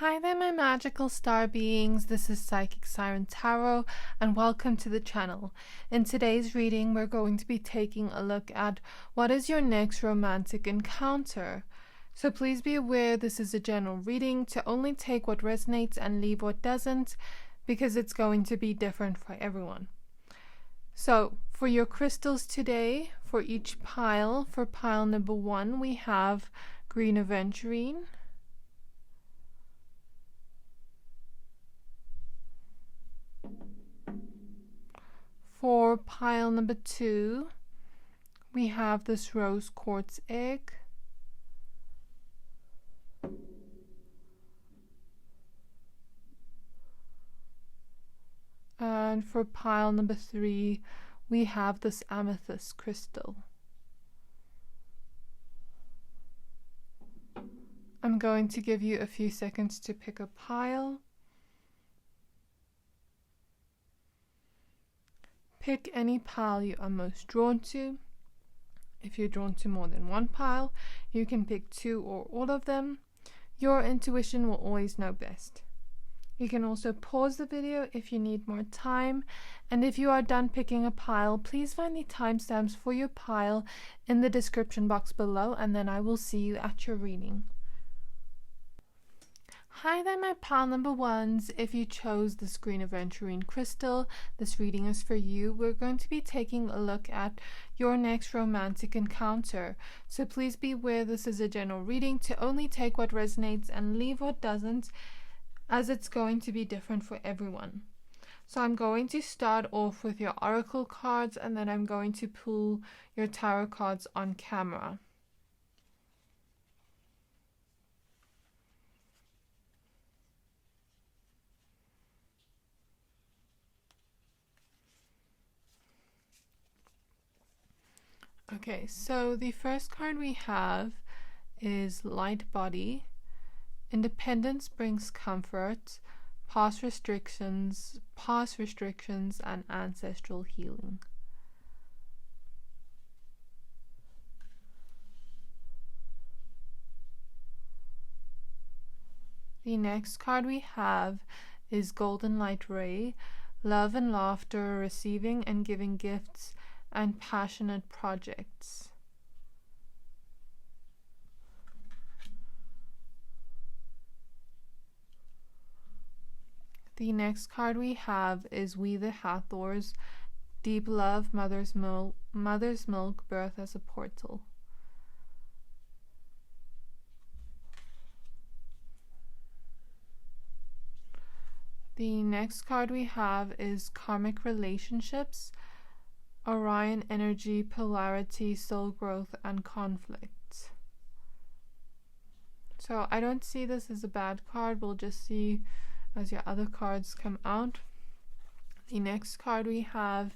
Hi there, my magical star beings. This is Psychic Siren Tarot, and welcome to the channel. In today's reading, we're going to be taking a look at what is your next romantic encounter. So please be aware this is a general reading to only take what resonates and leave what doesn't, because it's going to be different for everyone. So for your crystals today, for each pile, for pile number 1, we have green Aventurine. For pile number 2, we have this rose quartz egg. And for pile number 3, we have this amethyst crystal. I'm going to give you a few seconds to pick a pile. Pick any pile you are most drawn to. If you're drawn to more than one pile, you can pick 2 or all of them. Your intuition will always know best. You can also pause the video if you need more time, and if you are done picking a pile, please find the timestamps for your pile in the description box below, and then I will see you at your reading. Hi there, my pile number 1s. If you chose this green Aventurine crystal, this reading is for you. We're going to be taking a look at your next romantic encounter. So please be aware this is a general reading to only take what resonates and leave what doesn't, as it's going to be different for everyone. So I'm going to start off with your oracle cards, and then I'm going to pull your tarot cards on camera. Okay, so the first card we have is Light Body. Independence brings comfort, past restrictions, and ancestral healing. The next card we have is Golden Light Ray. Love and laughter, receiving and giving gifts, and passionate projects. The next card we have is We the Hathors. Deep love, mother's milk, birth as a portal. The next card we have is Karmic Relationships. Orion energy, polarity, soul growth, and conflict. So I don't see this as a bad card. We'll just see as your other cards come out. The next card we have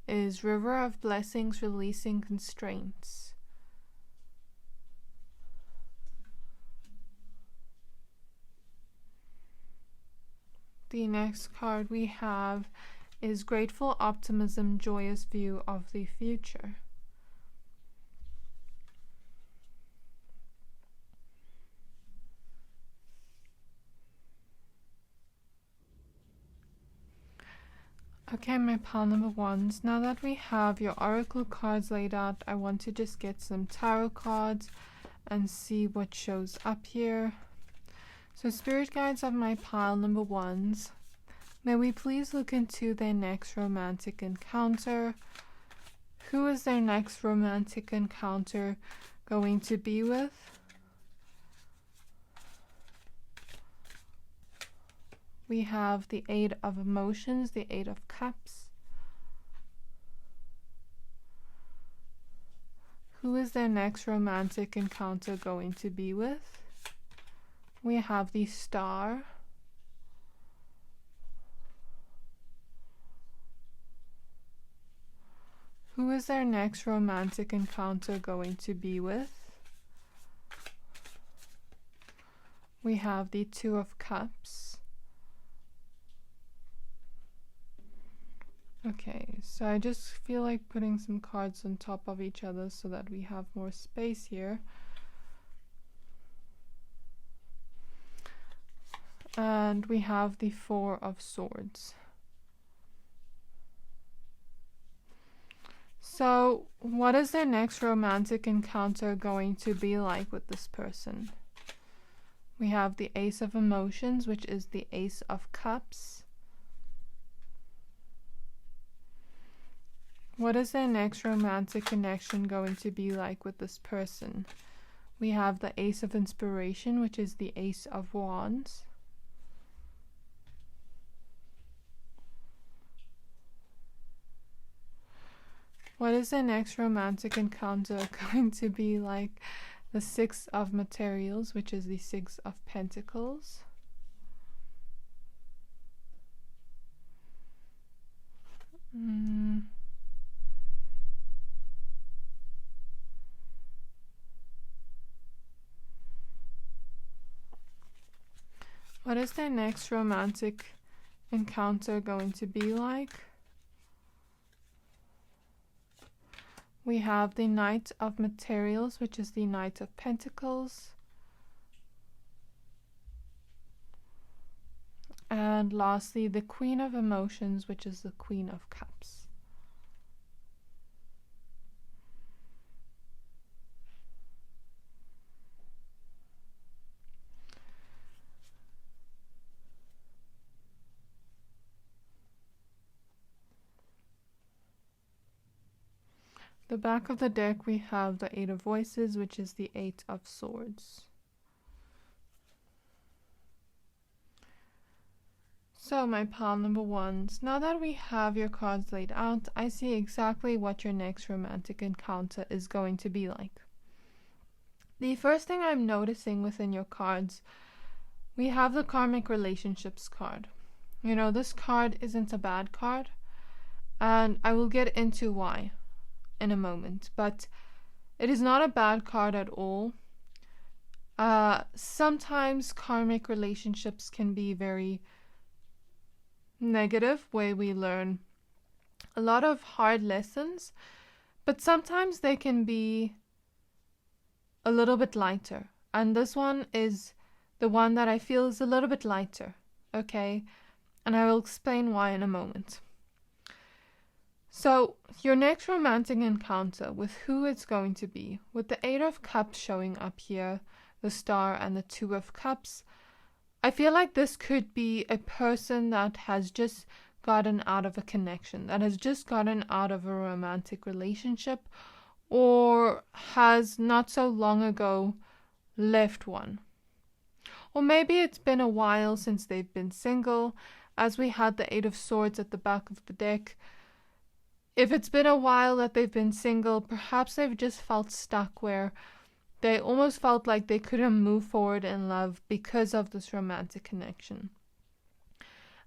is River of Blessings, releasing constraints. The next card we have is Grateful Optimism, joyous view of the future. Okay, my pile number 1s. Now that we have your oracle cards laid out, I want to just get some tarot cards and see what shows up here. So spirit guides of my pile number 1s. May we please look into their next romantic encounter. Who is their next romantic encounter going to be with? We have the 8 of Emotions, the 8 of Cups. Who is their next romantic encounter going to be with? We have the Star. Who is their next romantic encounter going to be with? We have the 2 of Cups. Okay, so I just feel like putting some cards on top of each other so that we have more space here. And we have the Four of Swords. So, what is their next romantic encounter going to be like with this person? We have the Ace of Emotions, which is the Ace of Cups. What is their next romantic connection going to be like with this person? We have the Ace of Inspiration, which is the Ace of Wands. What is their next romantic encounter going to be like? The Six of Materials, which is the Six of Pentacles. What is their next romantic encounter going to be like? We have the Knight of Materials, which is the Knight of Pentacles. And lastly, the Queen of Emotions, which is the Queen of Cups. The back of the deck, we have the Eight of Voices, which is the Eight of Swords. So, my pile number ones, now that we have your cards laid out, I see exactly what your next romantic encounter is going to be like. The first thing I'm noticing within your cards, we have the Karmic Relationships card. You know, this card isn't a bad card, and I will get into why in a moment, but it is not a bad card at all. Sometimes karmic relationships can be very negative, where we learn a lot of hard lessons, but sometimes they can be a little bit lighter, and this one is the one that I feel is a little bit lighter, okay? And I will explain why in a moment. So, your next romantic encounter, with who it's going to be, with the Eight of Cups showing up here, the Star and the Two of Cups, I feel like this could be a person that has just gotten out of a connection, that has just gotten out of a romantic relationship, or has not so long ago left one. Or maybe it's been a while since they've been single, as we had the Eight of Swords at the back of the deck. If it's been a while that they've been single, perhaps they've just felt stuck, where they almost felt like they couldn't move forward in love because of this romantic connection.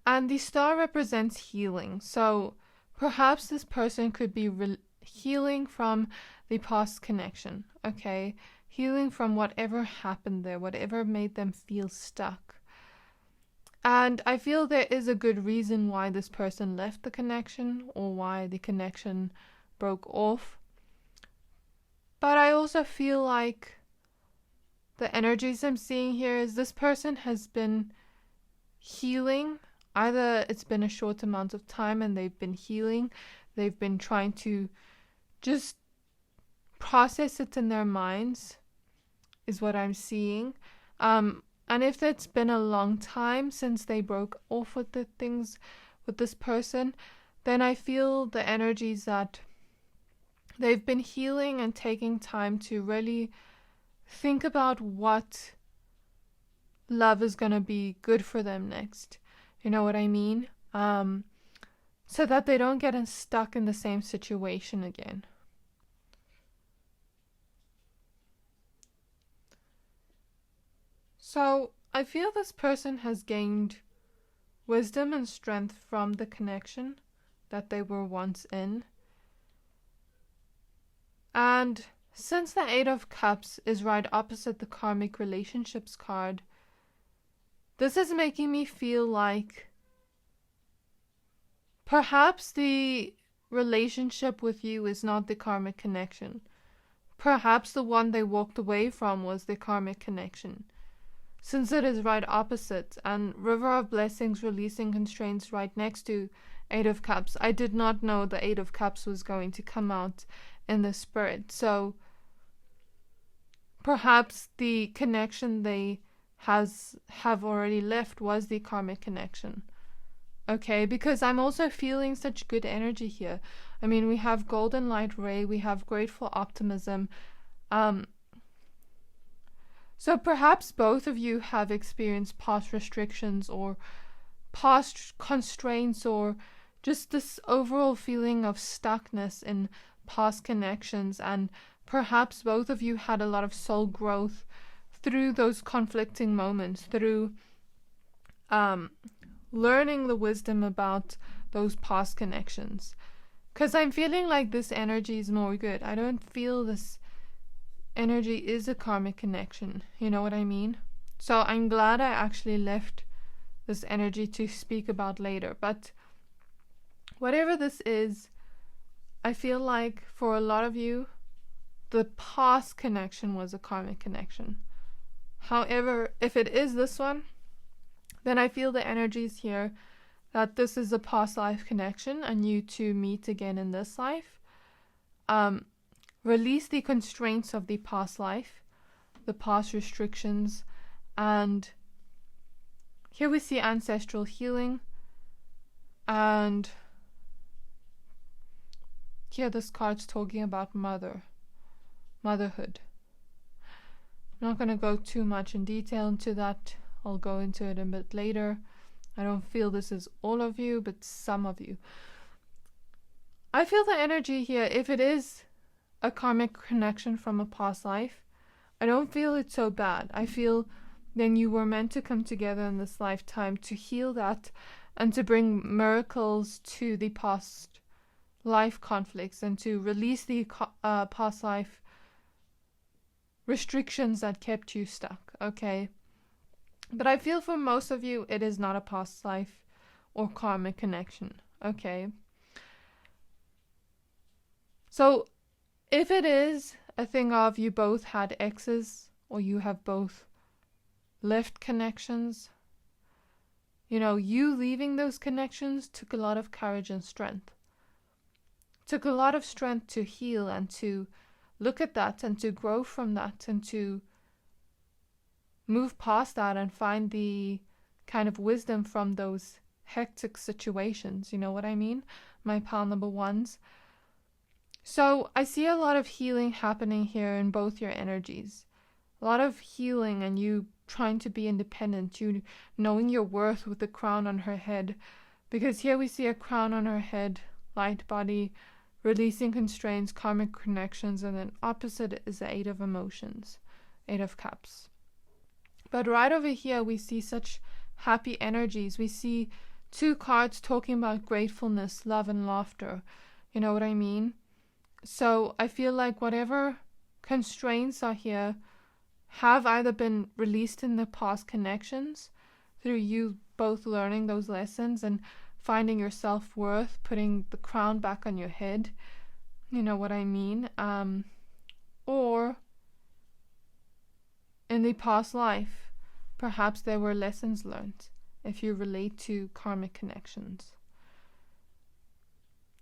And the Star represents healing, so perhaps this person could be healing from the past connection, okay? Healing from whatever happened there, whatever made them feel stuck. And I feel there is a good reason why this person left the connection, or why the connection broke off. But I also feel like the energies I'm seeing here is this person has been healing. Either it's been a short amount of time and they've been healing. They've been trying to just process it in their minds, is what I'm seeing. And if it's been a long time since they broke off with the things with this person, then I feel the energies that they've been healing and taking time to really think about what love is going to be good for them next. You know what I mean? So that they don't get stuck in the same situation again. So, I feel this person has gained wisdom and strength from the connection that they were once in. And since the Eight of Cups is right opposite the Karmic Relationships card, this is making me feel like perhaps the relationship with you is not the karmic connection. Perhaps the one they walked away from was the karmic connection. since it is right opposite, and River of Blessings releasing constraints right next to Eight of Cups. I did not know the Eight of Cups was going to come out in the spirit. So perhaps the connection they have already left was the karmic connection. Okay, because I'm also feeling such good energy here. I mean, we have Golden Light Ray, we have Grateful Optimism. So perhaps both of you have experienced past restrictions or past constraints, or just this overall feeling of stuckness in past connections, and perhaps both of you had a lot of soul growth through those conflicting moments, through learning the wisdom about those past connections. Because I'm feeling like this energy is more good. I don't feel this energy is a karmic connection. You know what I mean? So I'm glad I actually left this energy to speak about later. But whatever this is, I feel like for a lot of you, the past connection was a karmic connection. However, if it is this one, then I feel the energies here that this is a past life connection and you two meet again in this life. Release the constraints of the past life, the past restrictions, and here we see ancestral healing, and here this card's talking about motherhood. I'm not going to go too much in detail into that. I'll go into it a bit later. I don't feel this is all of you, but some of you. I feel the energy here, if it is a karmic connection from a past life, I don't feel it so bad. I feel then you were meant to come together in this lifetime to heal that and to bring miracles to the past life conflicts and to release the past life restrictions that kept you stuck, okay? But I feel for most of you, it is not a past life or karmic connection, okay? So if it is a thing of you both had exes or you have both left connections, you know, you leaving those connections took a lot of courage and strength. Took a lot of strength to heal and to look at that and to grow from that and to move past that and find the kind of wisdom from those hectic situations. You know what I mean? My pal number ones. So I see a lot of healing happening here in both your energies. A lot of healing and you trying to be independent, you knowing your worth with the crown on her head. Because here we see a crown on her head, light body, releasing constraints, karmic connections, and then opposite is the Eight of Emotions, Eight of Cups. But right over here we see such happy energies. We see two cards talking about gratefulness, love, and laughter. You know what I mean? So I feel like whatever constraints are here have either been released in the past connections through you both learning those lessons and finding your self-worth, putting the crown back on your head, you know what I mean, or in the past life, perhaps there were lessons learned if you relate to karmic connections.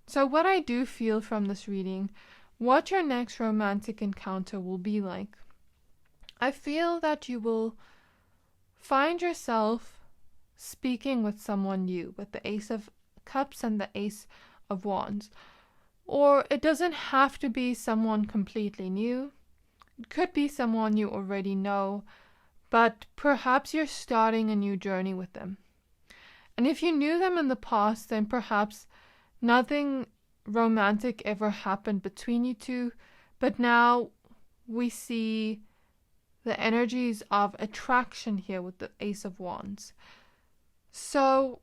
So what I do feel from this reading, what your next romantic encounter will be like, I feel that you will find yourself speaking with someone new, with the Ace of Cups and the Ace of Wands. Or it doesn't have to be someone completely new. It could be someone you already know, but perhaps you're starting a new journey with them. And if you knew them in the past, then perhaps nothing romantic ever happened between you two, but now we see the energies of attraction here with the Ace of Wands. So,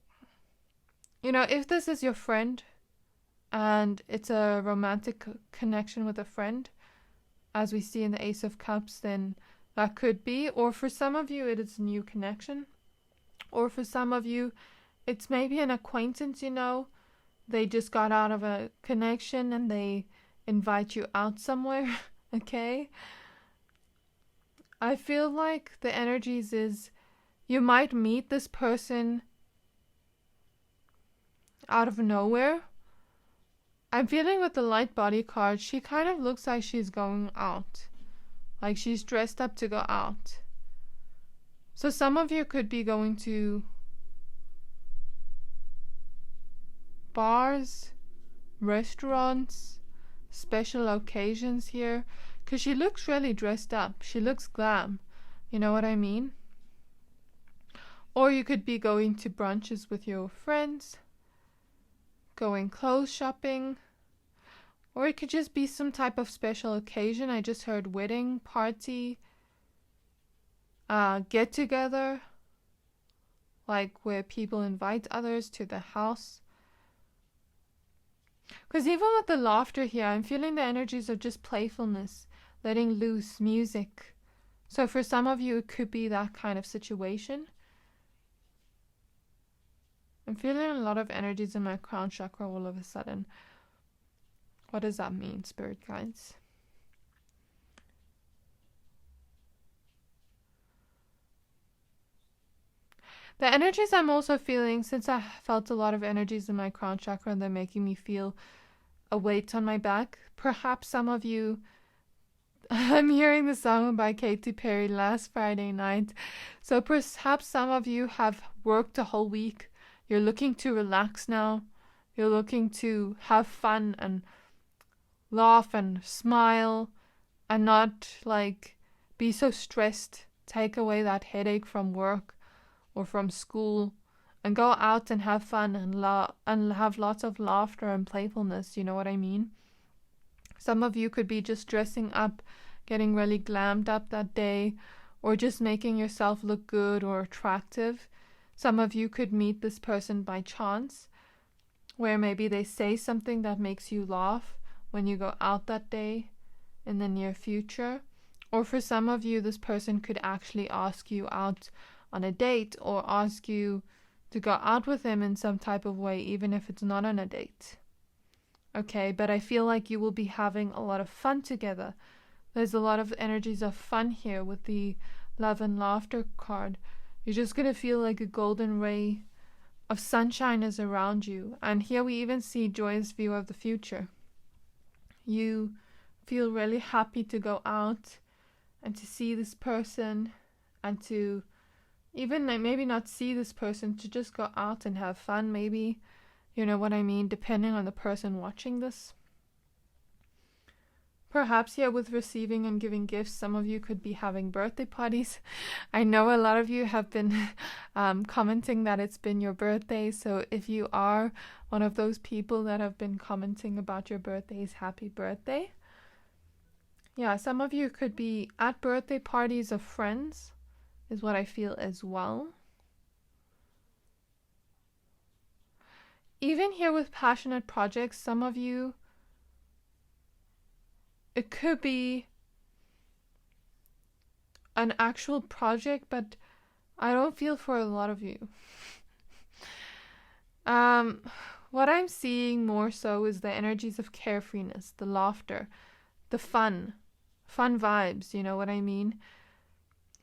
you know, if this is your friend and it's a romantic connection with a friend, as we see in the Ace of Cups, then that could be. Or for some of you, it is a new connection. Or for some of you, it's maybe an acquaintance, you know. They just got out of a connection and they invite you out somewhere, okay? I feel like the energies is you might meet this person out of nowhere. I'm feeling with the light body card, she kind of looks like she's going out. Like she's dressed up to go out. So some of you could be going to bars, restaurants, special occasions here. Because she looks really dressed up. She looks glam. You know what I mean? Or you could be going to brunches with your friends, going clothes shopping, or it could just be some type of special occasion. I just heard wedding, party, get together, like where people invite others to the house. Because even with the laughter here, I'm feeling the energies of just playfulness, letting loose, music. So for some of you, it could be that kind of situation. I'm feeling a lot of energies in my crown chakra all of a sudden. What does that mean, spirit guides? The energies I'm also feeling, since I felt a lot of energies in my crown chakra and they're making me feel a weight on my back. Perhaps some of you, I'm hearing the song by Katy Perry last Friday night. So perhaps some of you have worked a whole week. You're looking to relax now. You're looking to have fun and laugh and smile and not like be so stressed. Take away that headache from work or from school and go out and have fun and have lots of laughter and playfulness. You know what I mean? Some of you could be just dressing up, getting really glammed up that day, or just making yourself look good or attractive. Some of you could meet this person by chance, where maybe they say something that makes you laugh when you go out that day in the near future. Or for some of you, this person could actually ask you out on a date or ask you to go out with him in some type of way, even if it's not on a date. Okay, but I feel like you will be having a lot of fun together. There's a lot of energies of fun here with the love and laughter card. You're just going to feel like a golden ray of sunshine is around you. And here we even see joyous view of the future. You feel really happy to go out and to see this person and to even maybe not see this person, to just go out and have fun maybe. You know what I mean? Depending on the person watching this. Perhaps here with receiving and giving gifts, some of you could be having birthday parties. I know a lot of you have been commenting that it's been your birthday. So if you are one of those people that have been commenting about your birthdays, happy birthday. Yeah, some of you could be at birthday parties of friends, is what I feel as well. Even here with passionate projects, some of you, it could be an actual project, but I don't feel for a lot of you. What I'm seeing more so is the energies of carefreeness, the laughter, the fun vibes, you know what I mean?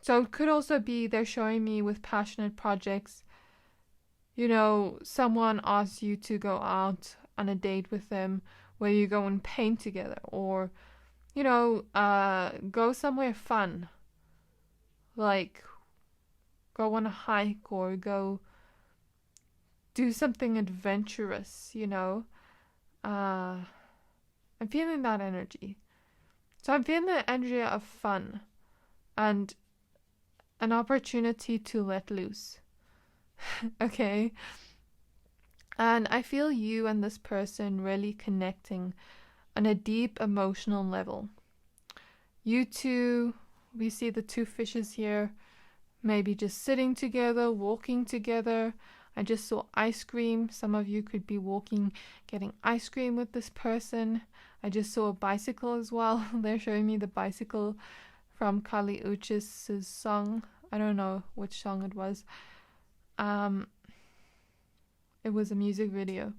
So it could also be they're showing me with passionate projects, you know, someone asks you to go out on a date with them where you go and paint together, or you know, go somewhere fun, like go on a hike or go do something adventurous, you know. I'm feeling that energy. So I'm feeling the energy of fun and an opportunity to let loose. Okay. And I feel you and this person really connecting on a deep emotional level. You two, we see the two fishes here, maybe just sitting together, walking together. I just saw ice cream. Some of you could be walking, getting ice cream with this person. I just saw a bicycle as well. They're showing me the bicycle from Kali Uchis' song. I don't know which song it was. It was a music video.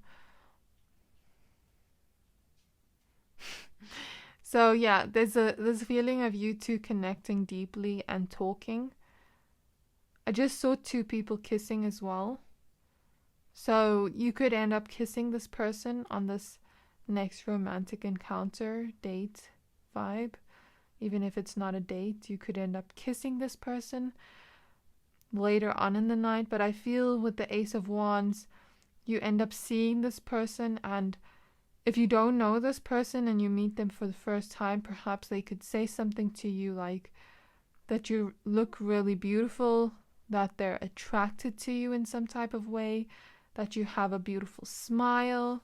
So yeah, there's a feeling of you two connecting deeply and talking. I just saw two people kissing as well. So you could end up kissing this person on this next romantic encounter, date, vibe. Even if it's not a date, you could end up kissing this person later on in the night. But I feel with the Ace of Wands, you end up seeing this person, and if you don't know this person and you meet them for the first time, perhaps they could say something to you like that you look really beautiful, that they're attracted to you in some type of way, that you have a beautiful smile,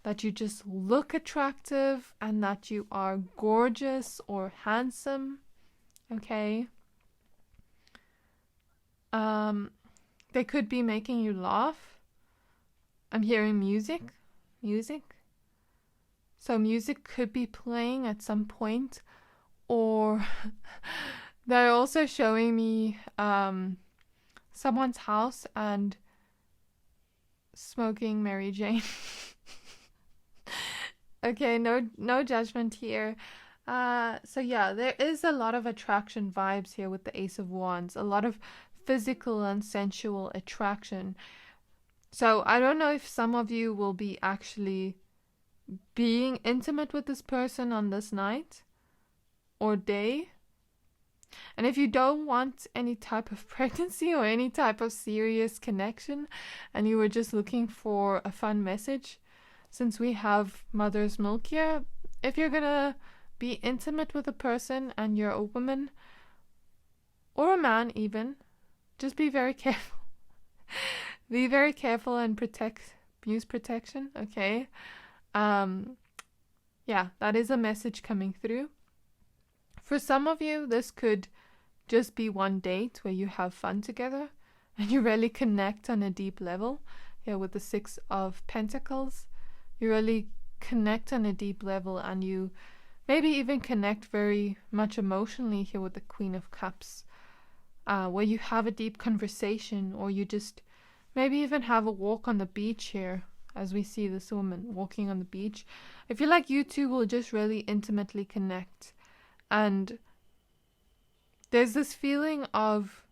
that you just look attractive, and that you are gorgeous or handsome. Okay. They could be making you laugh. I'm hearing music. So music could be playing at some point, or they're also showing me someone's house and smoking Mary Jane. Okay, no judgment here. So yeah, there is a lot of attraction vibes here with the Ace of Wands. A lot of physical and sensual attraction. So I don't know if some of you will be actually being intimate with this person on this night or day. And if you don't want any type of pregnancy or any type of serious connection, and you were just looking for a fun message, since we have mother's milk here, if you're gonna be intimate with a person and you're a woman or a man even, just be very careful. Be very careful and use protection, okay? Yeah, that is a message coming through. For some of you, this could just be one date where you have fun together and you really connect on a deep level. Here with the Six of Pentacles, you really connect on a deep level, and you maybe even connect very much emotionally here with the Queen of Cups, where you have a deep conversation, or you just maybe even have a walk on the beach here, as we see this woman walking on the beach. I feel like you two will just really intimately connect. And there's this feeling of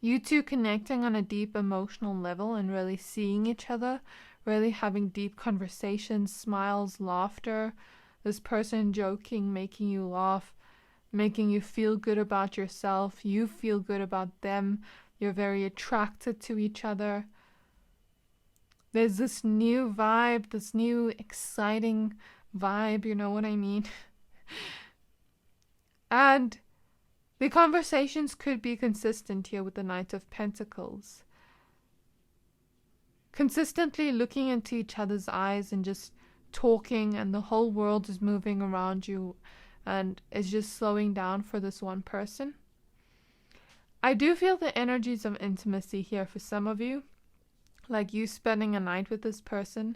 you two connecting on a deep emotional level and really seeing each other, really having deep conversations, smiles, laughter, this person joking, making you laugh, making you feel good about yourself, you feel good about them, you're very attracted to each other. There's this new vibe, this new exciting vibe, you know what I mean? And the conversations could be consistent here with the Knight of Pentacles. Consistently looking into each other's eyes and just talking, and the whole world is moving around you and is just slowing down for this one person. I do feel the energies of intimacy here for some of you, like you spending a night with this person,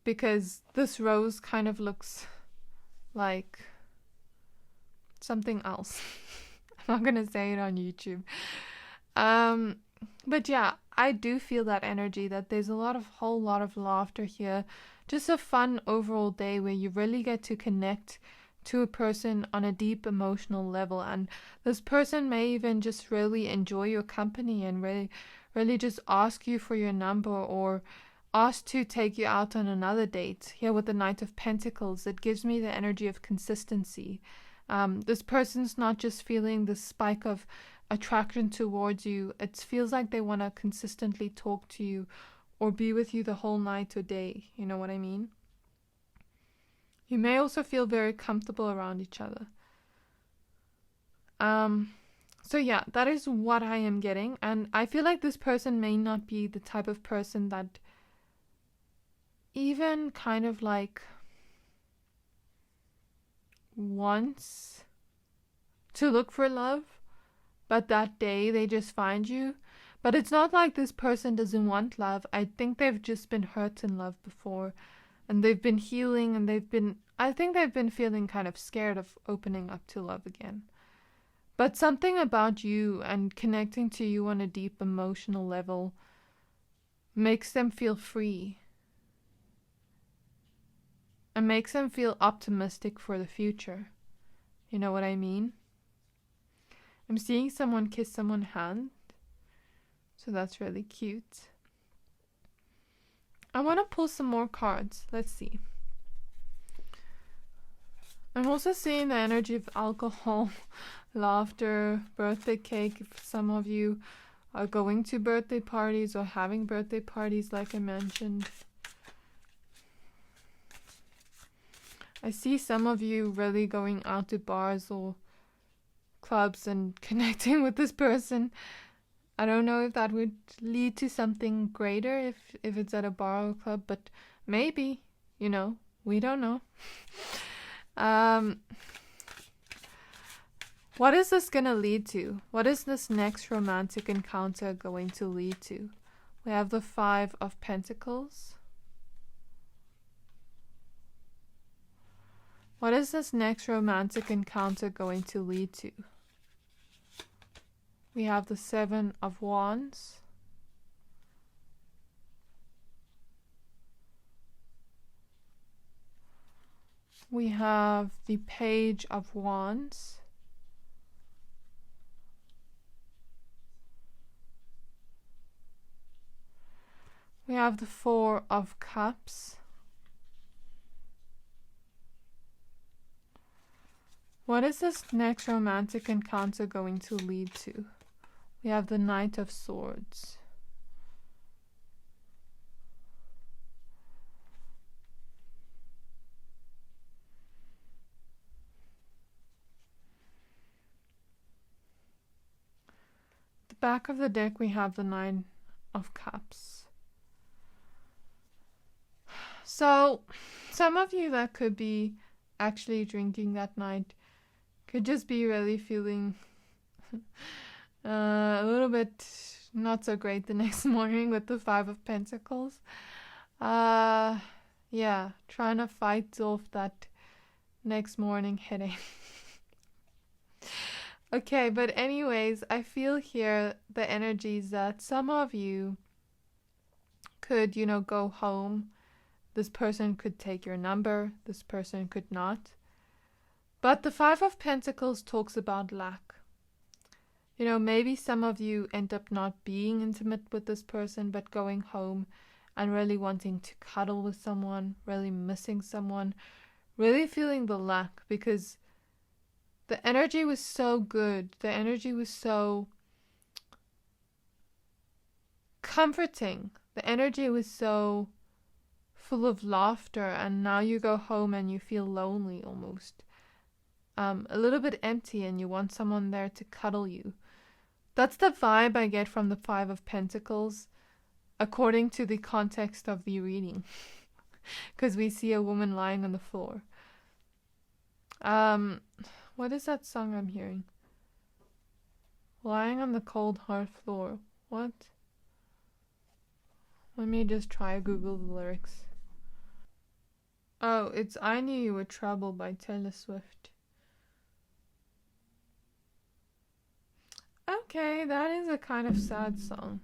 because this rose kind of looks like something else. I'm not gonna say it on YouTube. But yeah, I do feel that energy, that there's a whole lot of laughter here. Just a fun overall day where you really get to connect to a person on a deep emotional level, and this person may even just really enjoy your company and really just ask you for your number, or ask to take you out on another date. Here with the Knight of Pentacles, it gives me the energy of consistency. This person's not just feeling the spike of attraction towards you. It feels like they want to consistently talk to you or be with you the whole night or day. You know what I mean? You may also feel very comfortable around each other. So yeah, that is what I am getting. And I feel like this person may not be the type of person that even kind of like wants to look for love, but that day they just find you. But it's not like this person doesn't want love. I think they've just been hurt in love before, and they've been healing, and I think they've been feeling kind of scared of opening up to love again. But something about you and connecting to you on a deep emotional level makes them feel free. and makes them feel optimistic for the future. You know what I mean? I'm seeing someone kiss someone's hand, so that's really cute. I want to pull some more cards. Let's see. I'm also seeing the energy of alcohol, laughter, birthday cake. If some of you are going to birthday parties or having birthday parties, like I mentioned. I see some of you really going out to bars or clubs and connecting with this person. I don't know if that would lead to something greater if it's at a bar or club, but maybe, you know, we don't know. What is this gonna lead to? What is this next romantic encounter going to lead to? We have the 5 of Pentacles. What is this next romantic encounter going to lead to? We have the 7 of Wands. We have the Page of Wands. We have the 4 of Cups. What is this next romantic encounter going to lead to? We have the Knight of Swords. At the back of the deck we have the 9 of Cups. So, some of you that could be actually drinking that night could just be really feeling a little bit not so great the next morning with the 5 of Pentacles. Yeah, trying to fight off that next morning headache. Okay, but anyways, I feel here the energies that some of you could, you know, go home. This person could take your number. This person could not. But the 5 of Pentacles talks about lack. You know, maybe some of you end up not being intimate with this person, but going home and really wanting to cuddle with someone, really missing someone, really feeling the lack because the energy was so good. The energy was so comforting. The energy was so full of laughter, and now you go home and you feel lonely almost. A little bit empty, and you want someone there to cuddle you. That's the vibe I get from the 5 of Pentacles, according to the context of the reading. Because we see a woman lying on the floor. What is that song I'm hearing? Lying on the cold hard floor. What? Let me just try Google the lyrics. Oh, it's I Knew You Were Trouble by Taylor Swift. Okay, that is a kind of sad song.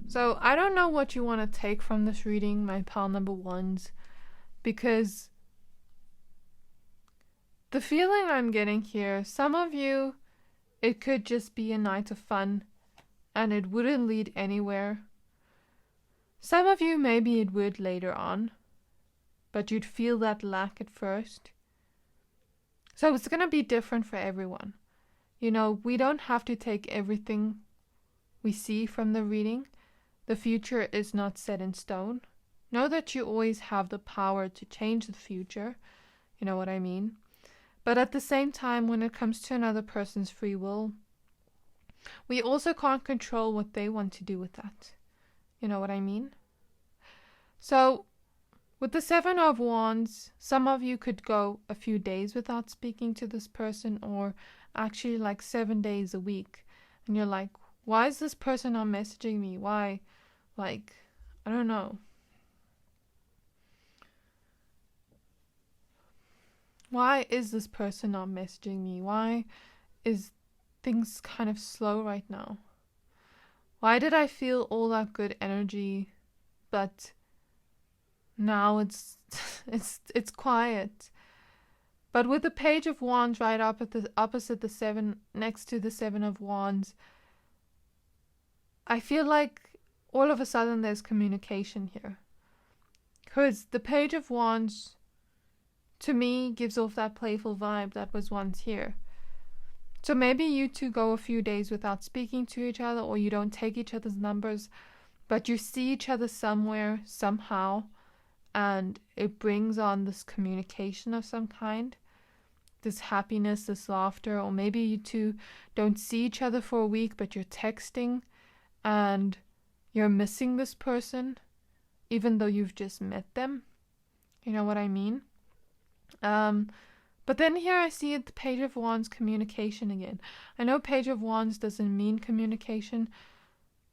So I don't know what you want to take from this reading, my pal number ones, because the feeling I'm getting here, some of you, it could just be a night of fun and it wouldn't lead anywhere. Some of you, maybe it would later on, but you'd feel that lack at first. So it's going to be different for everyone. You know, we don't have to take everything we see from the reading. The future is not set in stone. Know that you always have the power to change the future. You know what I mean? But at the same time, when it comes to another person's free will, we also can't control what they want to do with that. You know what I mean? So, with the 7 of Wands, some of you could go a few days without speaking to this person, or actually like 7 days a week. And you're like, why is this person not messaging me? Why? Like, I don't know. Why is this person not messaging me? Why is things kind of slow right now? Why did I feel all that good energy, but now it's it's quiet. But with the Page of Wands right up at the opposite the seven, next to the Seven of Wands, I feel like all of a sudden there's communication here. Because the Page of Wands, to me, gives off that playful vibe that was once here. So maybe you two go a few days without speaking to each other, or you don't take each other's numbers, but you see each other somewhere, somehow, and it brings on this communication of some kind, this happiness, this laughter. Or maybe you two don't see each other for a week, but you're texting and you're missing this person even though you've just met them. You know what I mean? But then here I see the Page of Wands, communication again. I know Page of Wands doesn't mean communication,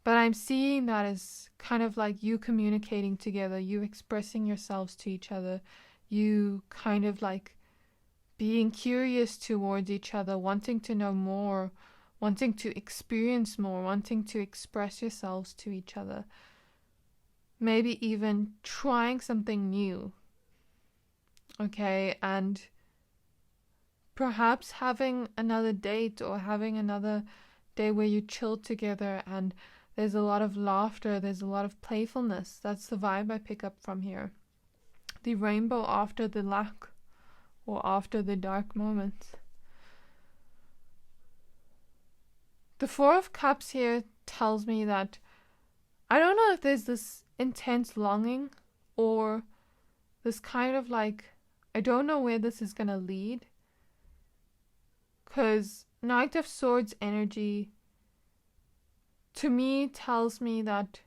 but I'm seeing that as kind of like you communicating together, you expressing yourselves to each other, you kind of like being curious towards each other, wanting to know more, wanting to experience more, wanting to express yourselves to each other. Maybe even trying something new. Okay, and perhaps having another date, or having another day where you chill together and there's a lot of laughter, there's a lot of playfulness. That's the vibe I pick up from here. The rainbow after the lack, or after the dark moments. The Four of Cups here tells me that I don't know if there's this intense longing, or this kind of like, I don't know where this is going to lead. Because Knight of Swords energy to me tells me that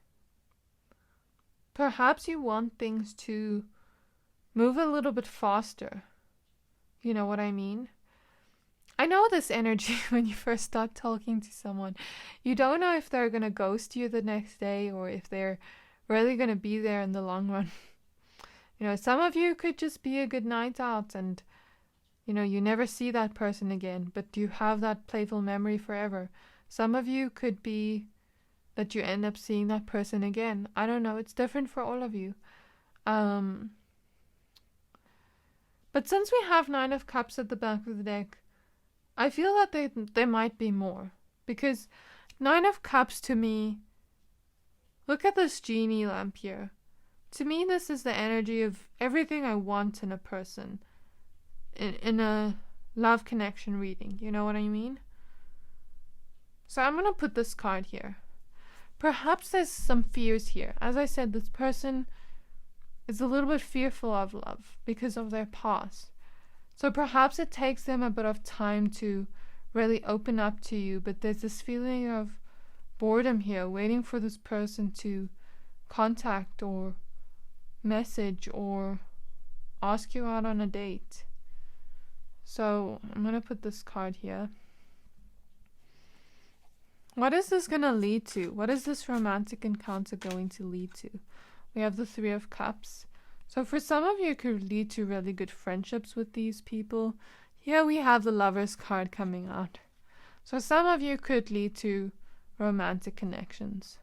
perhaps you want things to move a little bit faster. You know what I mean? I know this energy when you first start talking to someone. You don't know if they're going to ghost you the next day, or if they're really going to be there in the long run. You know, some of you could just be a good night out and, you know, you never see that person again, but you have that playful memory forever. Some of you could be that you end up seeing that person again. I don't know. It's different for all of you. But since we have Nine of Cups at the back of the deck, I feel that there might be more. Because Nine of Cups to me, look at this genie lamp here. To me, this is the energy of everything I want in a person. In a love connection reading. You know what I mean? So I'm going to put this card here. Perhaps there's some fears here. As I said, this person is a little bit fearful of love because of their past. So perhaps it takes them a bit of time to really open up to you, but there's this feeling of boredom here, waiting for this person to contact or message or ask you out on a date. So I'm going to put this card here. What is this going to lead to? What is this romantic encounter going to lead to? We have the Three of Cups. So for some of you, it could lead to really good friendships with these people. Here we have the Lovers card coming out. So some of you could lead to romantic connections.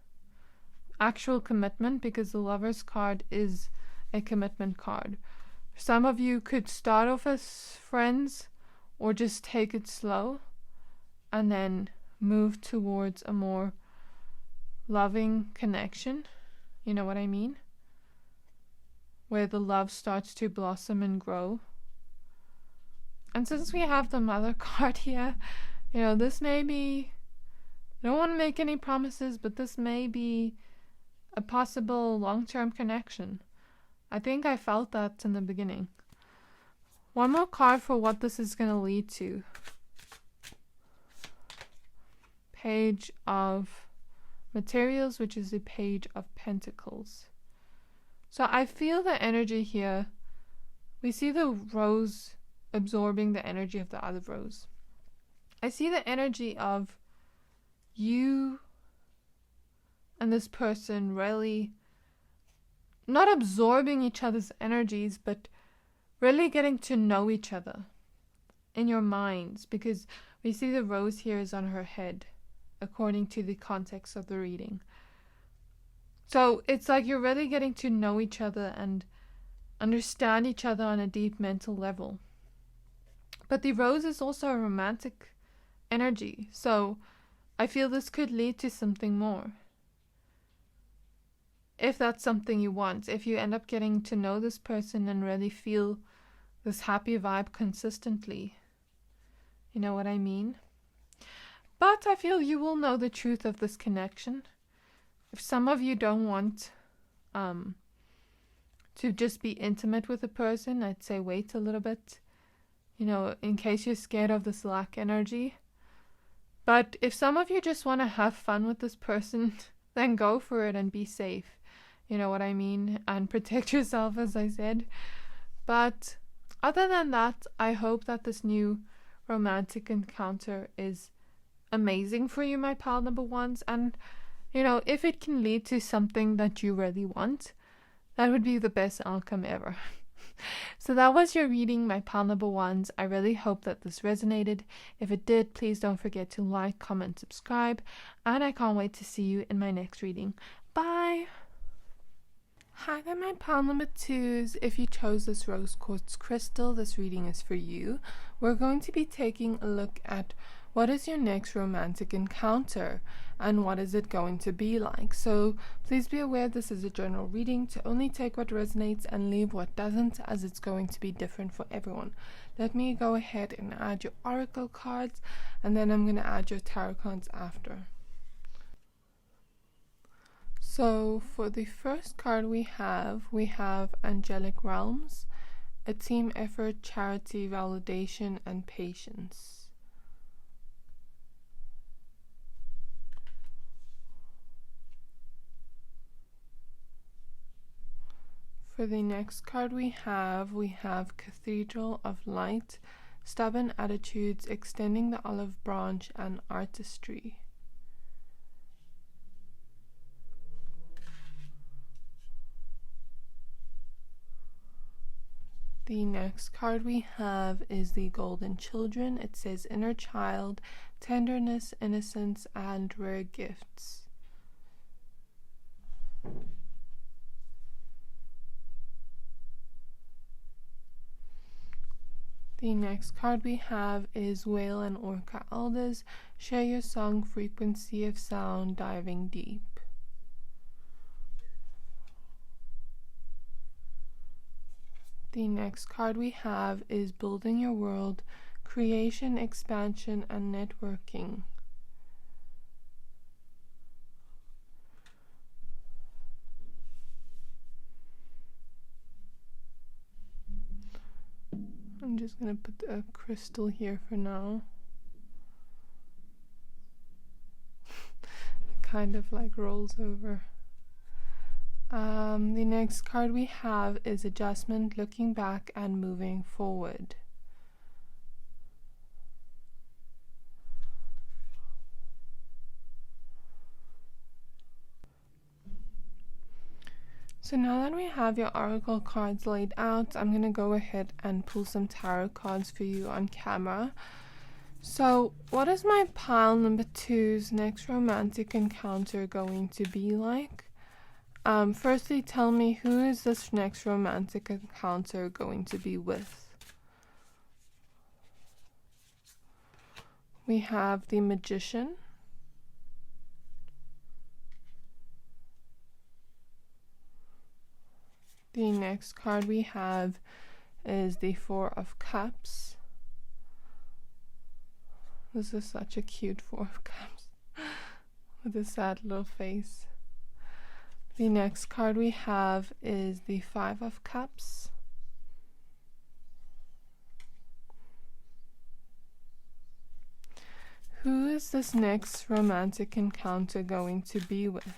Actual commitment, because the Lovers card is a commitment card. Some of you could start off as friends, or just take it slow and then move towards a more loving connection. You know what I mean? Where the love starts to blossom and grow. And since we have the Mother card here, you know, this may be, I don't want to make any promises, but this may be a possible long-term connection. I think I felt that in the beginning. One more card for what this is going to lead to. Page of Materials, which is the Page of Pentacles. So I feel the energy here. We see the rose absorbing the energy of the other rose. I see the energy of you and this person really not absorbing each other's energies, but really getting to know each other in your minds, because we see the rose here is on her head, according to the context of the reading. So it's like you're really getting to know each other, and understand each other on a deep mental level. But the rose is also a romantic energy, so I feel this could lead to something more. If that's something you want, if you end up getting to know this person and really feel this happy vibe consistently, you know what I mean? But I feel you will know the truth of this connection. If some of you don't want to just be intimate with a person, I'd say wait a little bit, you know, in case you're scared of this lack energy. But if some of you just want to have fun with this person, then go for it and be safe. You know what I mean? And protect yourself, as I said. But other than that, I hope that this new romantic encounter is amazing for you, my pile number ones. And, you know, if it can lead to something that you really want, that would be the best outcome ever. So that was your reading, my pile number ones. I really hope that this resonated. If it did, please don't forget to like, comment, subscribe. And I can't wait to see you in my next reading. Bye! Hi there, my pile number twos. If you chose this rose quartz crystal, this reading is for you. We're going to be taking a look at what is your next romantic encounter and what is it going to be like. So please be aware this is a general reading, to only take what resonates and leave what doesn't, as it's going to be different for everyone. Let me go ahead and add your oracle cards, and then I'm going to add your tarot cards after. So for the first card we have Angelic Realms, a team effort, charity, validation, and patience. For the next card we have Cathedral of Light, stubborn attitudes, extending the olive branch, and artistry. The next card we have is the Golden Children. It says inner child, tenderness, innocence, and rare gifts. The next card we have is Whale and Orca Elders. Share your song, frequency of sound, diving deep. The next card we have is Building Your World, creation, expansion, and networking. I'm just going to put a crystal here for now. Kind of like rolls over. The next card we have is Adjustment, looking back and moving forward. So now that we have your oracle cards laid out, I'm going to go ahead and pull some tarot cards for you on camera. So what is my pile number two's next romantic encounter going to be like? Firstly, tell me, who is this next romantic encounter going to be with? We have the Magician. The next card we have is the Four of Cups. This is such a cute Four of Cups with a sad little face. The next card we have is the Five of Cups. Who is this next romantic encounter going to be with?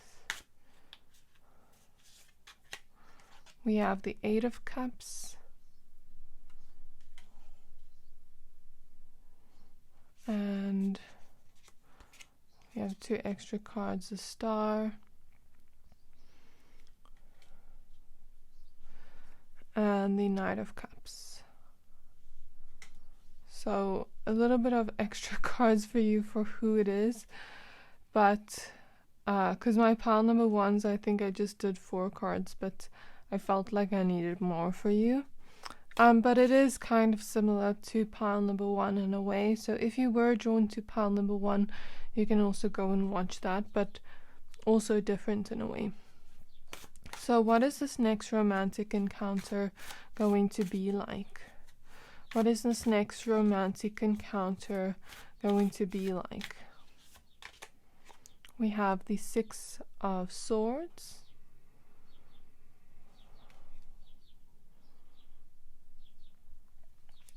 We have the Eight of Cups. And we have two extra cards, the Star. And the Knight of Cups. So a little bit of extra cards for you for who it is, but because my pile number ones, I think I just did 4 cards, but I felt like I needed more for you. But it is kind of similar to pile number 1 in a way. So if you were drawn to pile number 1, you can also go and watch that, but also different in a way. So what is this next romantic encounter going to be like? What is this next romantic encounter going to be like? We have the 6 of Swords.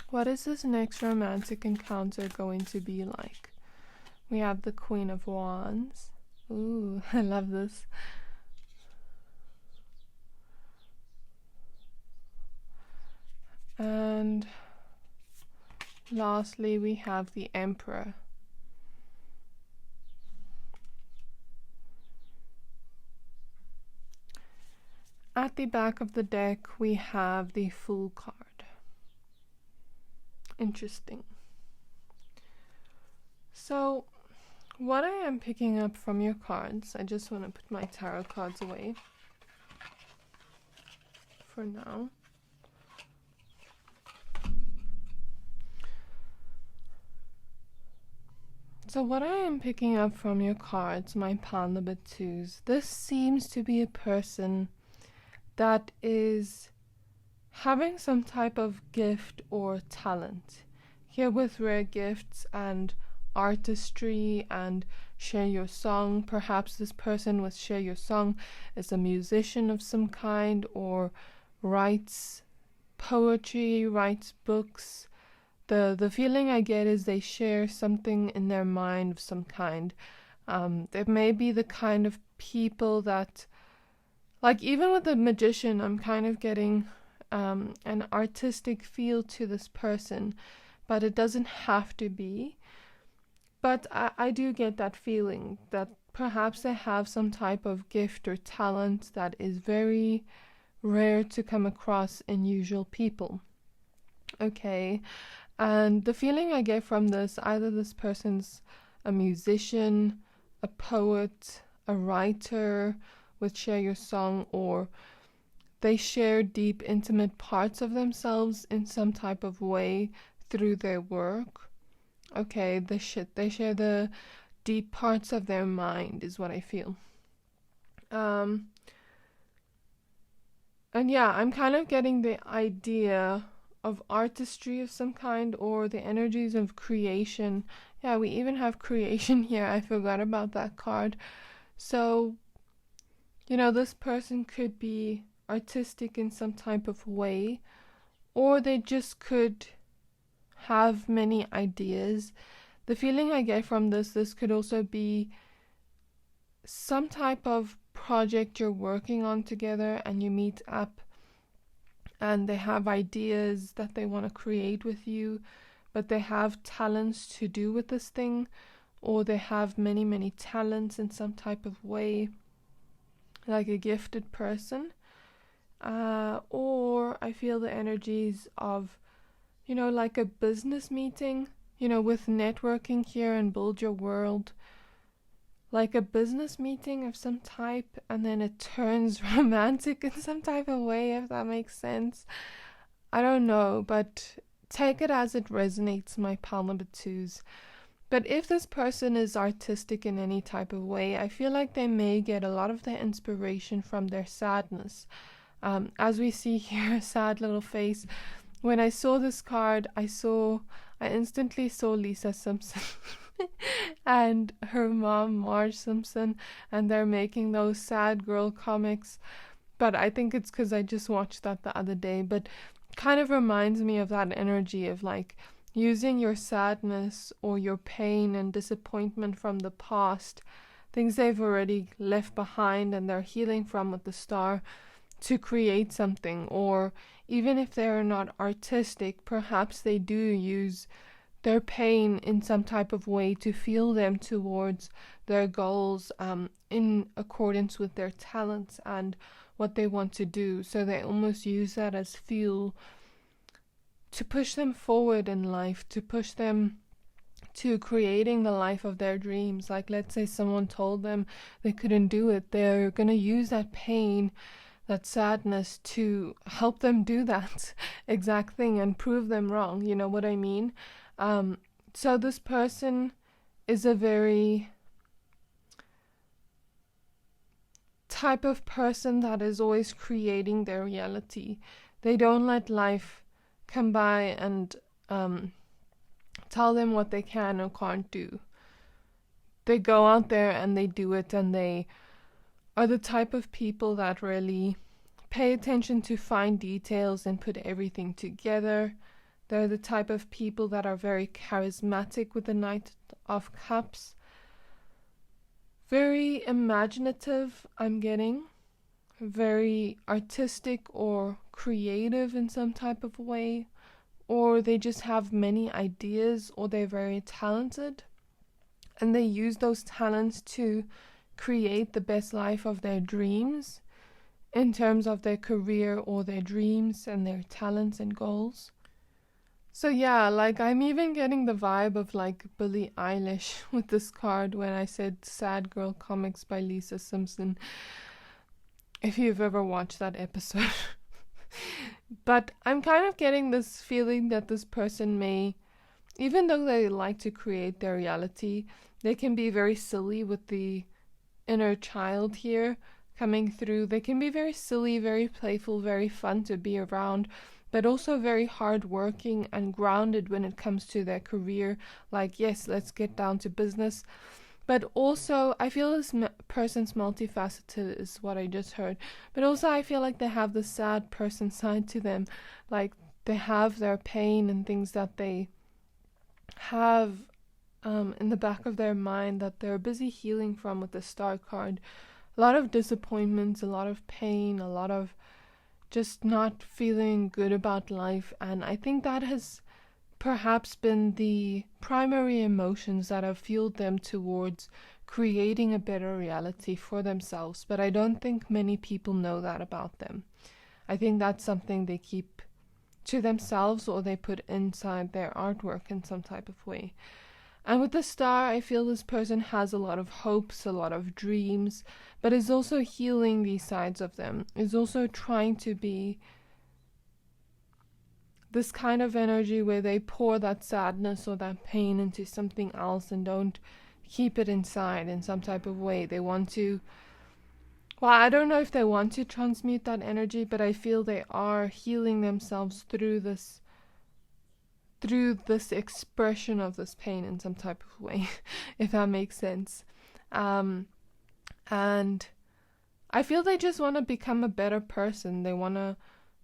What is this next romantic encounter going to be like? We have the Queen of Wands. Ooh, I love this. And lastly, we have the Emperor. At the back of the deck, we have the Fool card. Interesting. So, what I am picking up from your cards, I just want to put my tarot cards away for now. So what I am picking up from your cards, my pile number 2s, this seems to be a person that is having some type of gift or talent. Here with rare gifts and artistry and share your song. Perhaps this person with share your song is a musician of some kind, or writes poetry, writes books. The feeling I get is they share something in their mind of some kind. They may be the kind of people that, like even with the magician, I'm kind of getting an artistic feel to this person, but it doesn't have to be. But I do get that feeling that perhaps they have some type of gift or talent that is very rare to come across in usual people. Okay, and the feeling I get from this, either this person's a musician, a poet, a writer with share your song, or they share deep, intimate parts of themselves in some type of way through their work. Okay, they share the deep parts of their mind is what I feel. And yeah, I'm kind of getting the idea of artistry of some kind, or the energies of creation. Yeah, we even have creation here. I forgot about that card. So, you know, this person could be artistic in some type of way, or they just could have many ideas. The feeling I get from this could also be some type of project you're working on together, and you meet up and they have ideas that they want to create with you, but they have talents to do with this thing, or they have many talents in some type of way, like a gifted person. Or I feel the energies of, you know, like a business meeting, you know, with networking here and build your world, like a business meeting of some type, and then it turns romantic in some type of way, if that makes sense. I don't know, but take it as it resonates, my pile number 2s. But if this person is artistic in any type of way, I feel like they may get a lot of their inspiration from their sadness. As we see here, a sad little face. When I saw this card, I instantly saw Lisa Simpson and her mom, Marge Simpson, and they're making those sad girl comics. But I think it's because I just watched that the other day. But kind of reminds me of that energy of like using your sadness or your pain and disappointment from the past, things they've already left behind and they're healing from with the star, to create something. Or even if they're not artistic, perhaps they do use their pain in some type of way to fuel them towards their goals, in accordance with their talents and what they want to do. So they almost use that as fuel to push them forward in life, to push them to creating the life of their dreams. Like, let's say someone told them they couldn't do it, they're going to use that pain that sadness to help them do that exact thing and prove them wrong. You know what I mean? So this person is a very type of person that is always creating their reality. They don't let life come by and tell them what they can or can't do. They go out there and they do it, and they are the type of people that really pay attention to fine details and put everything together. They're the type of people that are very charismatic with the Knight of Cups. Very imaginative, I'm getting. Very artistic or creative in some type of way. Or they just have many ideas, or they're very talented. And they use those talents to create the best life of their dreams in terms of their career or their dreams and their talents and goals. So yeah, like I'm even getting the vibe of like Billie Eilish with this card when I said Sad Girl Comics by Lisa Simpson, if you've ever watched that episode. But I'm kind of getting this feeling that this person may, even though they like to create their reality, they can be very silly with the inner child here coming through. They can be very silly, very playful, very fun to be around, but also very hardworking and grounded when it comes to their career. Like, yes, let's get down to business. But also, I feel this person's multifaceted is what I just heard. But also, I feel like they have the sad person side to them. Like, they have their pain and things that they have in the back of their mind that they're busy healing from with the Star card. A lot of disappointments, a lot of pain, a lot of just not feeling good about life. And I think that has perhaps been the primary emotions that have fueled them towards creating a better reality for themselves. But I don't think many people know that about them. I think that's something they keep to themselves, or they put inside their artwork in some type of way. And with the Star, I feel this person has a lot of hopes, a lot of dreams, but is also healing these sides of them, is also trying to be this kind of energy where they pour that sadness or that pain into something else and don't keep it inside in some type of way. They want to, well, I don't know if they want to transmute that energy, but I feel they are healing themselves through this expression of this pain in some type of way, if that makes sense. And I feel they just want to become a better person. They want to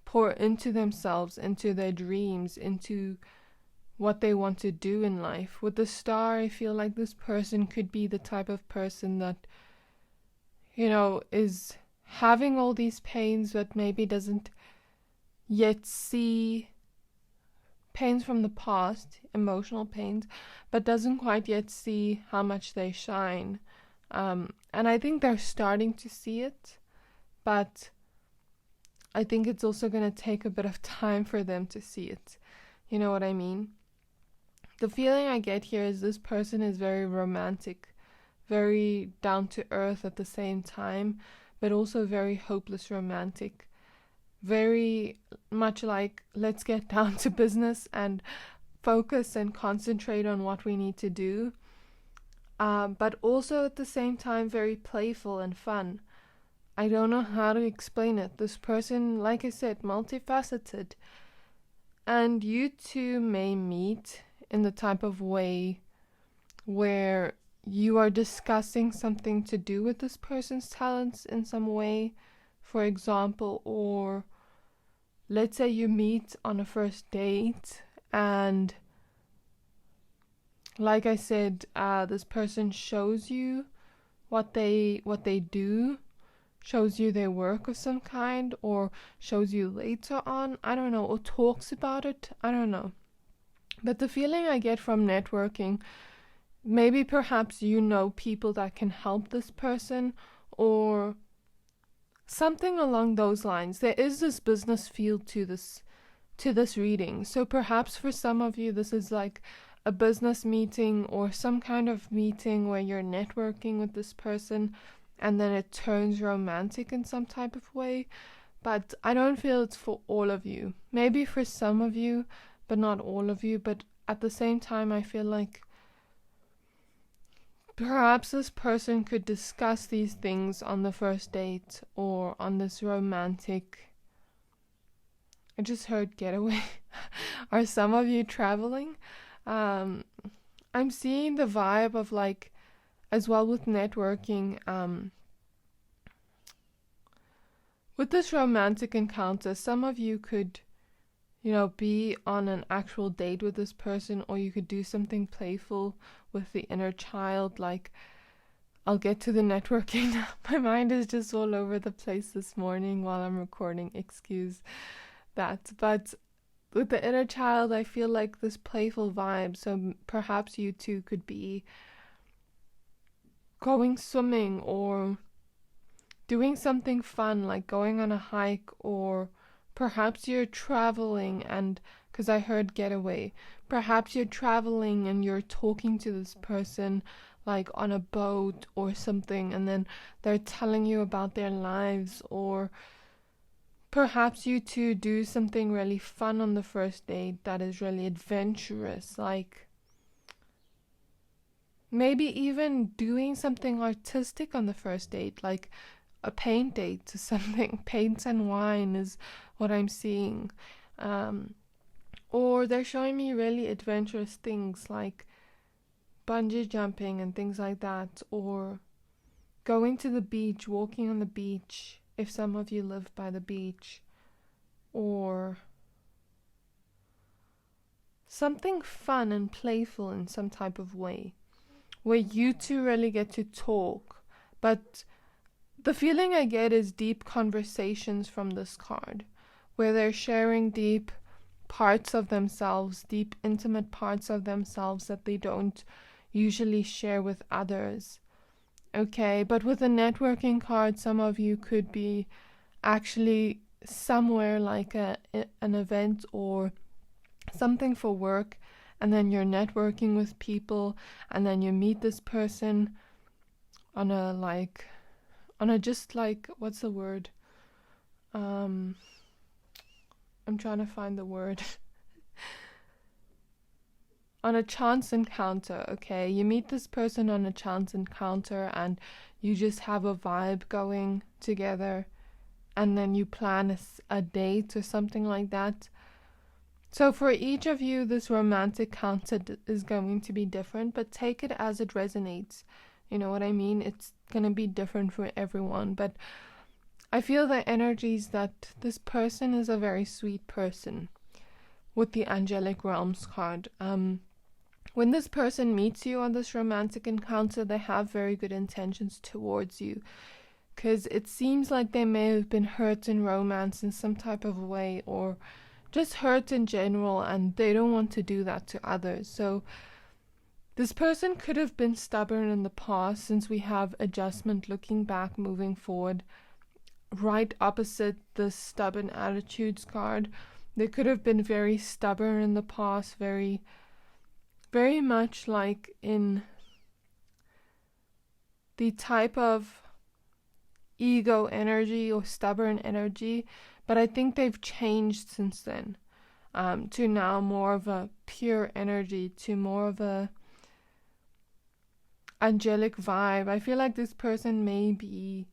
pour into themselves, into their dreams, into what they want to do in life. With the Star, I feel like this person could be the type of person that, you know, is having all these pains but maybe doesn't yet see pains from the past, emotional pains, but doesn't quite yet see how much they shine. And I think they're starting to see it, but I think it's also going to take a bit of time for them to see it. You know what I mean? The feeling I get here is this person is very romantic, very down to earth at the same time, but also very hopeless romantic. Very much like, let's get down to business and focus and concentrate on what we need to do. But also at the same time, very playful and fun. I don't know how to explain it. This person, like I said, multifaceted. And you two may meet in the type of way where you are discussing something to do with this person's talents in some way, for example, or let's say you meet on a first date and, like I said, this person shows you what they do, shows you their work of some kind, or shows you later on, I don't know, or talks about it, I don't know. But the feeling I get from networking, maybe perhaps you know people that can help this person, or something along those lines. There is this business feel to this reading. So perhaps for some of you this is like a business meeting or some kind of meeting where you're networking with this person. and then it turns romantic in some type of way. But I don't feel it's for all of you. Maybe for some of you, but not all of you. But at the same time, I feel like perhaps this person could discuss these things on the first date or on this romantic. I just heard getaway. Are some of you traveling? I'm seeing the vibe of like, as well with networking, with this romantic encounter, some of you could, be on an actual date with this person, or you could do something playful with the inner child. Like, I'll get to the networking now. My mind is just all over the place this morning while I'm recording. Excuse that. But with the inner child, I feel like this playful vibe. So perhaps you two could be going swimming or doing something fun, like going on a hike, or perhaps you're traveling and, because I heard getaway, perhaps you're traveling and you're talking to this person like on a boat or something, and then they're telling you about their lives. Or perhaps you two do something really fun on the first date that is really adventurous, like maybe even doing something artistic on the first date, like a paint date to something. Paints and wine is what I'm seeing. Or they're showing me really adventurous things like bungee jumping and things like that, or going to the beach, walking on the beach, if some of you live by the beach, or something fun and playful in some type of way, where you two really get to talk. But the feeling I get is deep conversations from this card, where they're sharing deep parts of themselves, deep intimate parts of themselves that they don't usually share with others. Okay, but with a networking card, some of you could be actually somewhere like an event or something for work, and then you're networking with people, and then you meet this person on a just like, what's the word? I'm trying to find the word. On a chance encounter, okay? You meet this person on a chance encounter and you just have a vibe going together, and then you plan a date or something like that. So for each of you, this romantic encounter is going to be different, but take it as it resonates. You know what I mean? It's going to be different for everyone, but I feel the energies that this person is a very sweet person with the Angelic Realms card. When this person meets you on this romantic encounter, they have very good intentions towards you, because it seems like they may have been hurt in romance in some type of way, or just hurt in general, and they don't want to do that to others. So this person could have been stubborn in the past, since we have adjustment, looking back, moving forward, right opposite the stubborn attitudes card. They could have been very stubborn in the past, very much like in the type of ego energy or stubborn energy, but I think they've changed since then, to now more of a pure energy, to more of a angelic vibe. I feel like this person may be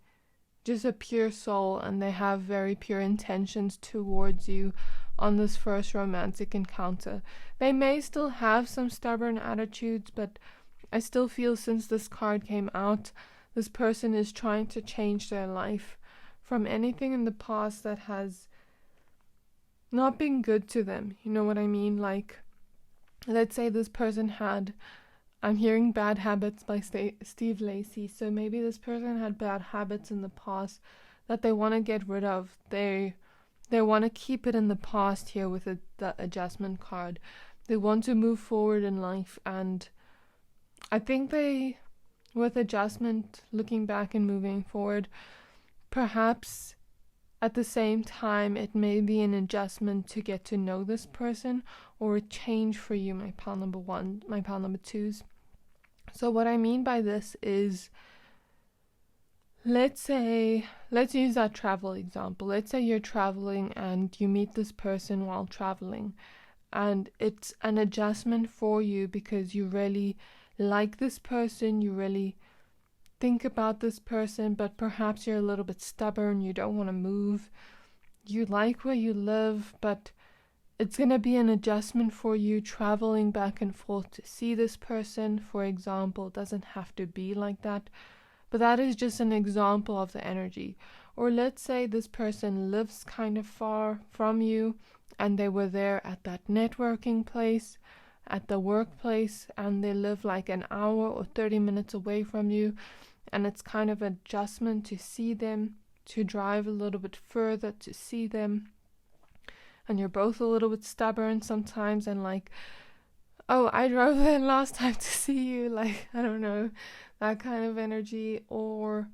just a pure soul, and they have very pure intentions towards you on this first romantic encounter. They may still have some stubborn attitudes, but I still feel, since this card came out, this person is trying to change their life from anything in the past that has not been good to them. You know what I mean? Like, let's say this person had, I'm hearing Bad Habits by Steve Lacy, so maybe this person had bad habits in the past that they want to get rid of. They want to keep it in the past here with the adjustment card. They want to move forward in life, and I think with adjustment, looking back and moving forward, perhaps at the same time it may be an adjustment to get to know this person, or a change for you, my pile number 1, my pile number 2s. So what I mean by this is, let's use that travel example. Let's say you're traveling and you meet this person while traveling, and it's an adjustment for you because you really like this person, you really think about this person, but perhaps you're a little bit stubborn, you don't want to move, you like where you live, but it's going to be an adjustment for you traveling back and forth to see this person, for example. It doesn't have to be like that, but that is just an example of the energy. Or let's say this person lives kind of far from you and they were there at that networking place, at the workplace, and they live like an hour or 30 minutes away from you, and it's kind of an adjustment to see them, to drive a little bit further to see them, and you're both a little bit stubborn sometimes and like, oh, I drove there last time to see you, like, I don't know, that kind of energy. Or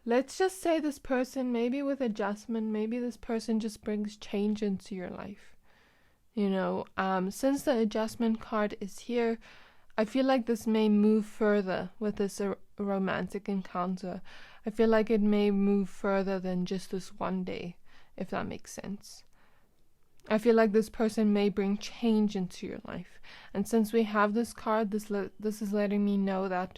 let's just say this person, maybe with adjustment, maybe this person just brings change into your life. You know, since the adjustment card is here, I feel like this may move further with this romantic encounter. I feel like it may move further than just this one day, if that makes sense. I feel like this person may bring change into your life. And since we have this card, this is letting me know that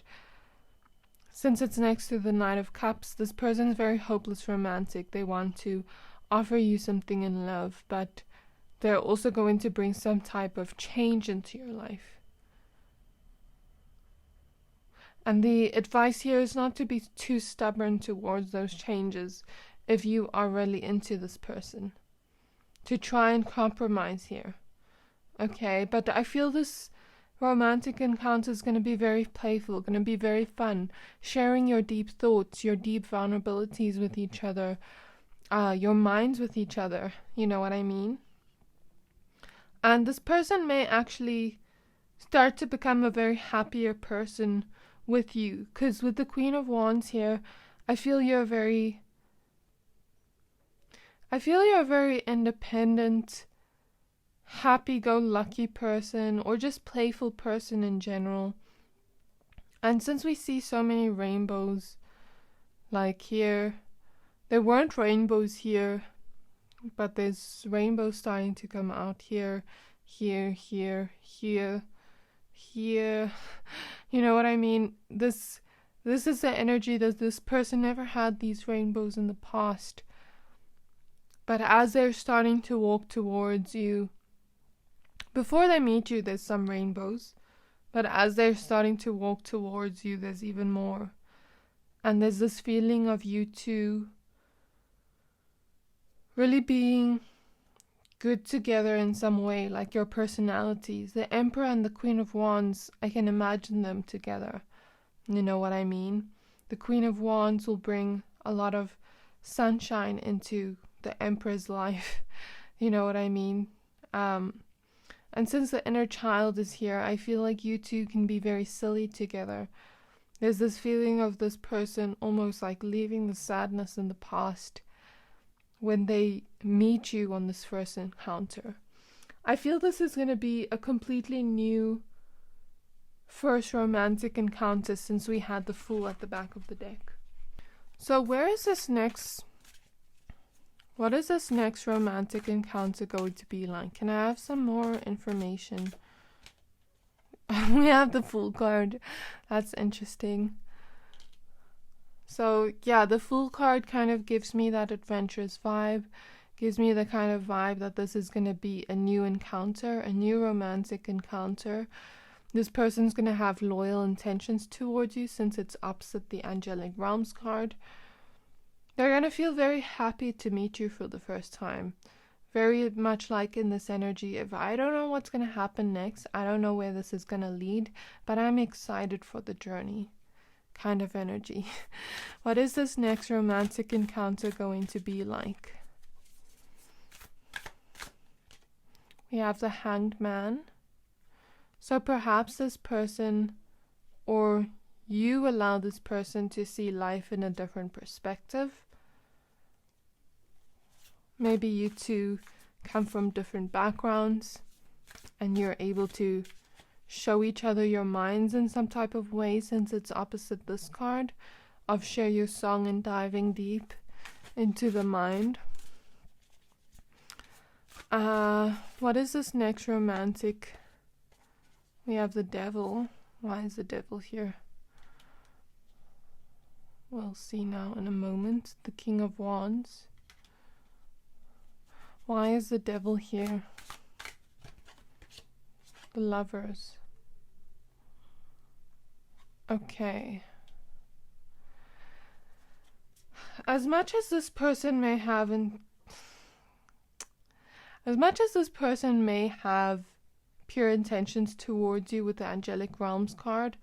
since it's next to the Knight of Cups, this person is very hopeless romantic. They want to offer you something in love, but they're also going to bring some type of change into your life. And the advice here is not to be too stubborn towards those changes if you are really into this person. To try and compromise here. Okay, but I feel this romantic encounter is going to be very playful, going to be very fun. Sharing your deep thoughts, your deep vulnerabilities with each other, your minds with each other. You know what I mean? And this person may actually start to become a very happier person with you. Because with the Queen of Wands here, I feel you're a very independent, happy-go-lucky person, or just playful person in general. And since we see so many rainbows, like here, there weren't rainbows here, but there's rainbows starting to come out here, here, here, here, here. You know what I mean? This is the energy that this person never had these rainbows in the past. But as they're starting to walk towards you, before they meet you, there's some rainbows. But as they're starting to walk towards you, there's even more. And there's this feeling of you two really being good together in some way, like your personalities. The Emperor and the Queen of Wands, I can imagine them together. You know what I mean? The Queen of Wands will bring a lot of sunshine into the Emperor's life. You know what I mean? And since the inner child is here, I feel like you two can be very silly together. There's this feeling of this person almost like leaving the sadness in the past when they meet you on this first encounter. I feel this is going to be a completely new first romantic encounter since we had the Fool at the back of the deck. So what is this next romantic encounter going to be like? Can I have some more information? We have the Fool card. That's interesting. So yeah, the Fool card kind of gives me that adventurous vibe, gives me the kind of vibe that this is going to be a new encounter, a new romantic encounter. This person's going to have loyal intentions towards you since it's opposite the Angelic Realms card. They're going to feel very happy to meet you for the first time. Very much like in this energy of, I don't know what's going to happen next, I don't know where this is going to lead, but I'm excited for the journey kind of energy. What is this next romantic encounter going to be like? We have the Hanged Man. So perhaps this person, or you allow this person to see life in a different perspective. Maybe you two come from different backgrounds and you're able to show each other your minds in some type of way, since it's opposite this card of share your song and diving deep into the mind. What is this next romantic? We have the devil. Why is the devil here? We'll see now in a moment. The King of Wands. Why is the devil here? The Lovers. Okay. As much as this person may have pure intentions towards you with the Angelic Realms card,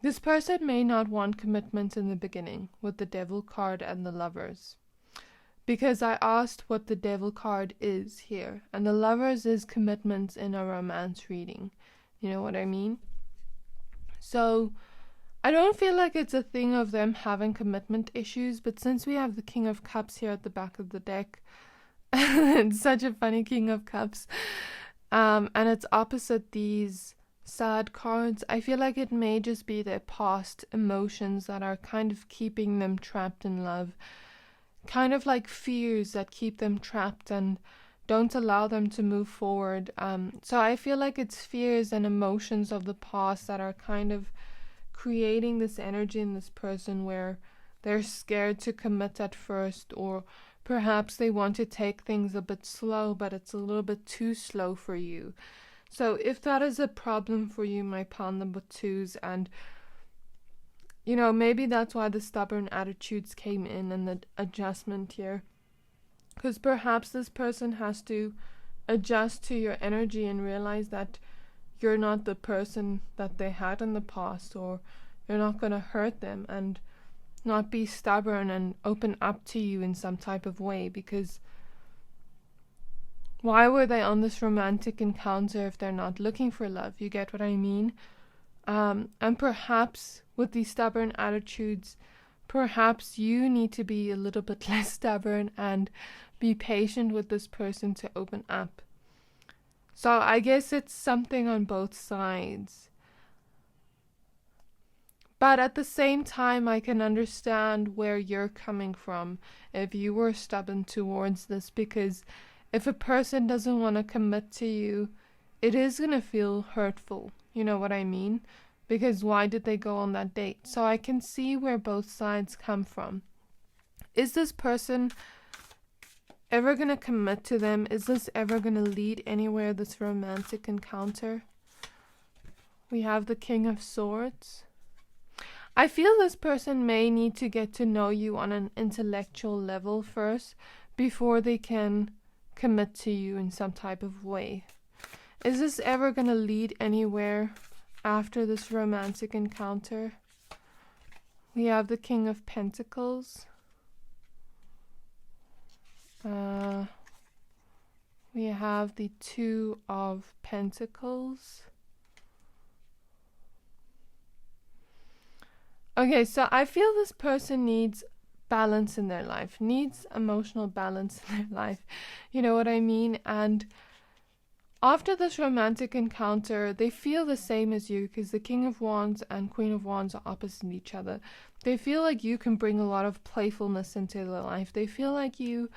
this person may not want commitment in the beginning with the Devil card and the Lovers. Because I asked what the Devil card is here, and the Lovers is commitments in a romance reading. You know what I mean? So I don't feel like it's a thing of them having commitment issues, but since we have the King of Cups here at the back of the deck, it's such a funny King of Cups, and it's opposite these sad cards, I feel like it may just be their past emotions that are kind of keeping them trapped in love. Kind of like fears that keep them trapped and don't allow them to move forward. So I feel like it's fears and emotions of the past that are kind of creating this energy in this person where they're scared to commit at first, or perhaps they want to take things a bit slow, but it's a little bit too slow for you. So if that is a problem for you, my pile number 2s, and you know, maybe that's why the stubborn attitudes came in and the adjustment here. Because perhaps this person has to adjust to your energy and realize that you're not the person that they had in the past, or you're not going to hurt them, and not be stubborn and open up to you in some type of way. Because why were they on this romantic encounter if they're not looking for love? You get what I mean? And perhaps with these stubborn attitudes, perhaps you need to be a little bit less stubborn and be patient with this person to open up. So I guess it's something on both sides. But at the same time, I can understand where you're coming from if you were stubborn towards this, because if a person doesn't want to commit to you, it is going to feel hurtful. You know what I mean? Because why did they go on that date? So I can see where both sides come from. Is this person ever going to commit to them? Is this ever going to lead anywhere, this romantic encounter? We have the King of Swords. I feel this person may need to get to know you on an intellectual level first before they can commit to you in some type of way. Is this ever going to lead anywhere after this romantic encounter? We have the King of Pentacles. We have the Two of Pentacles. Okay, so I feel this person needs balance in their life, needs emotional balance in their life. You know what I mean? And after this romantic encounter, they feel the same as you, because the King of Wands and Queen of Wands are opposite each other. They feel like you can bring a lot of playfulness into their life. They feel like you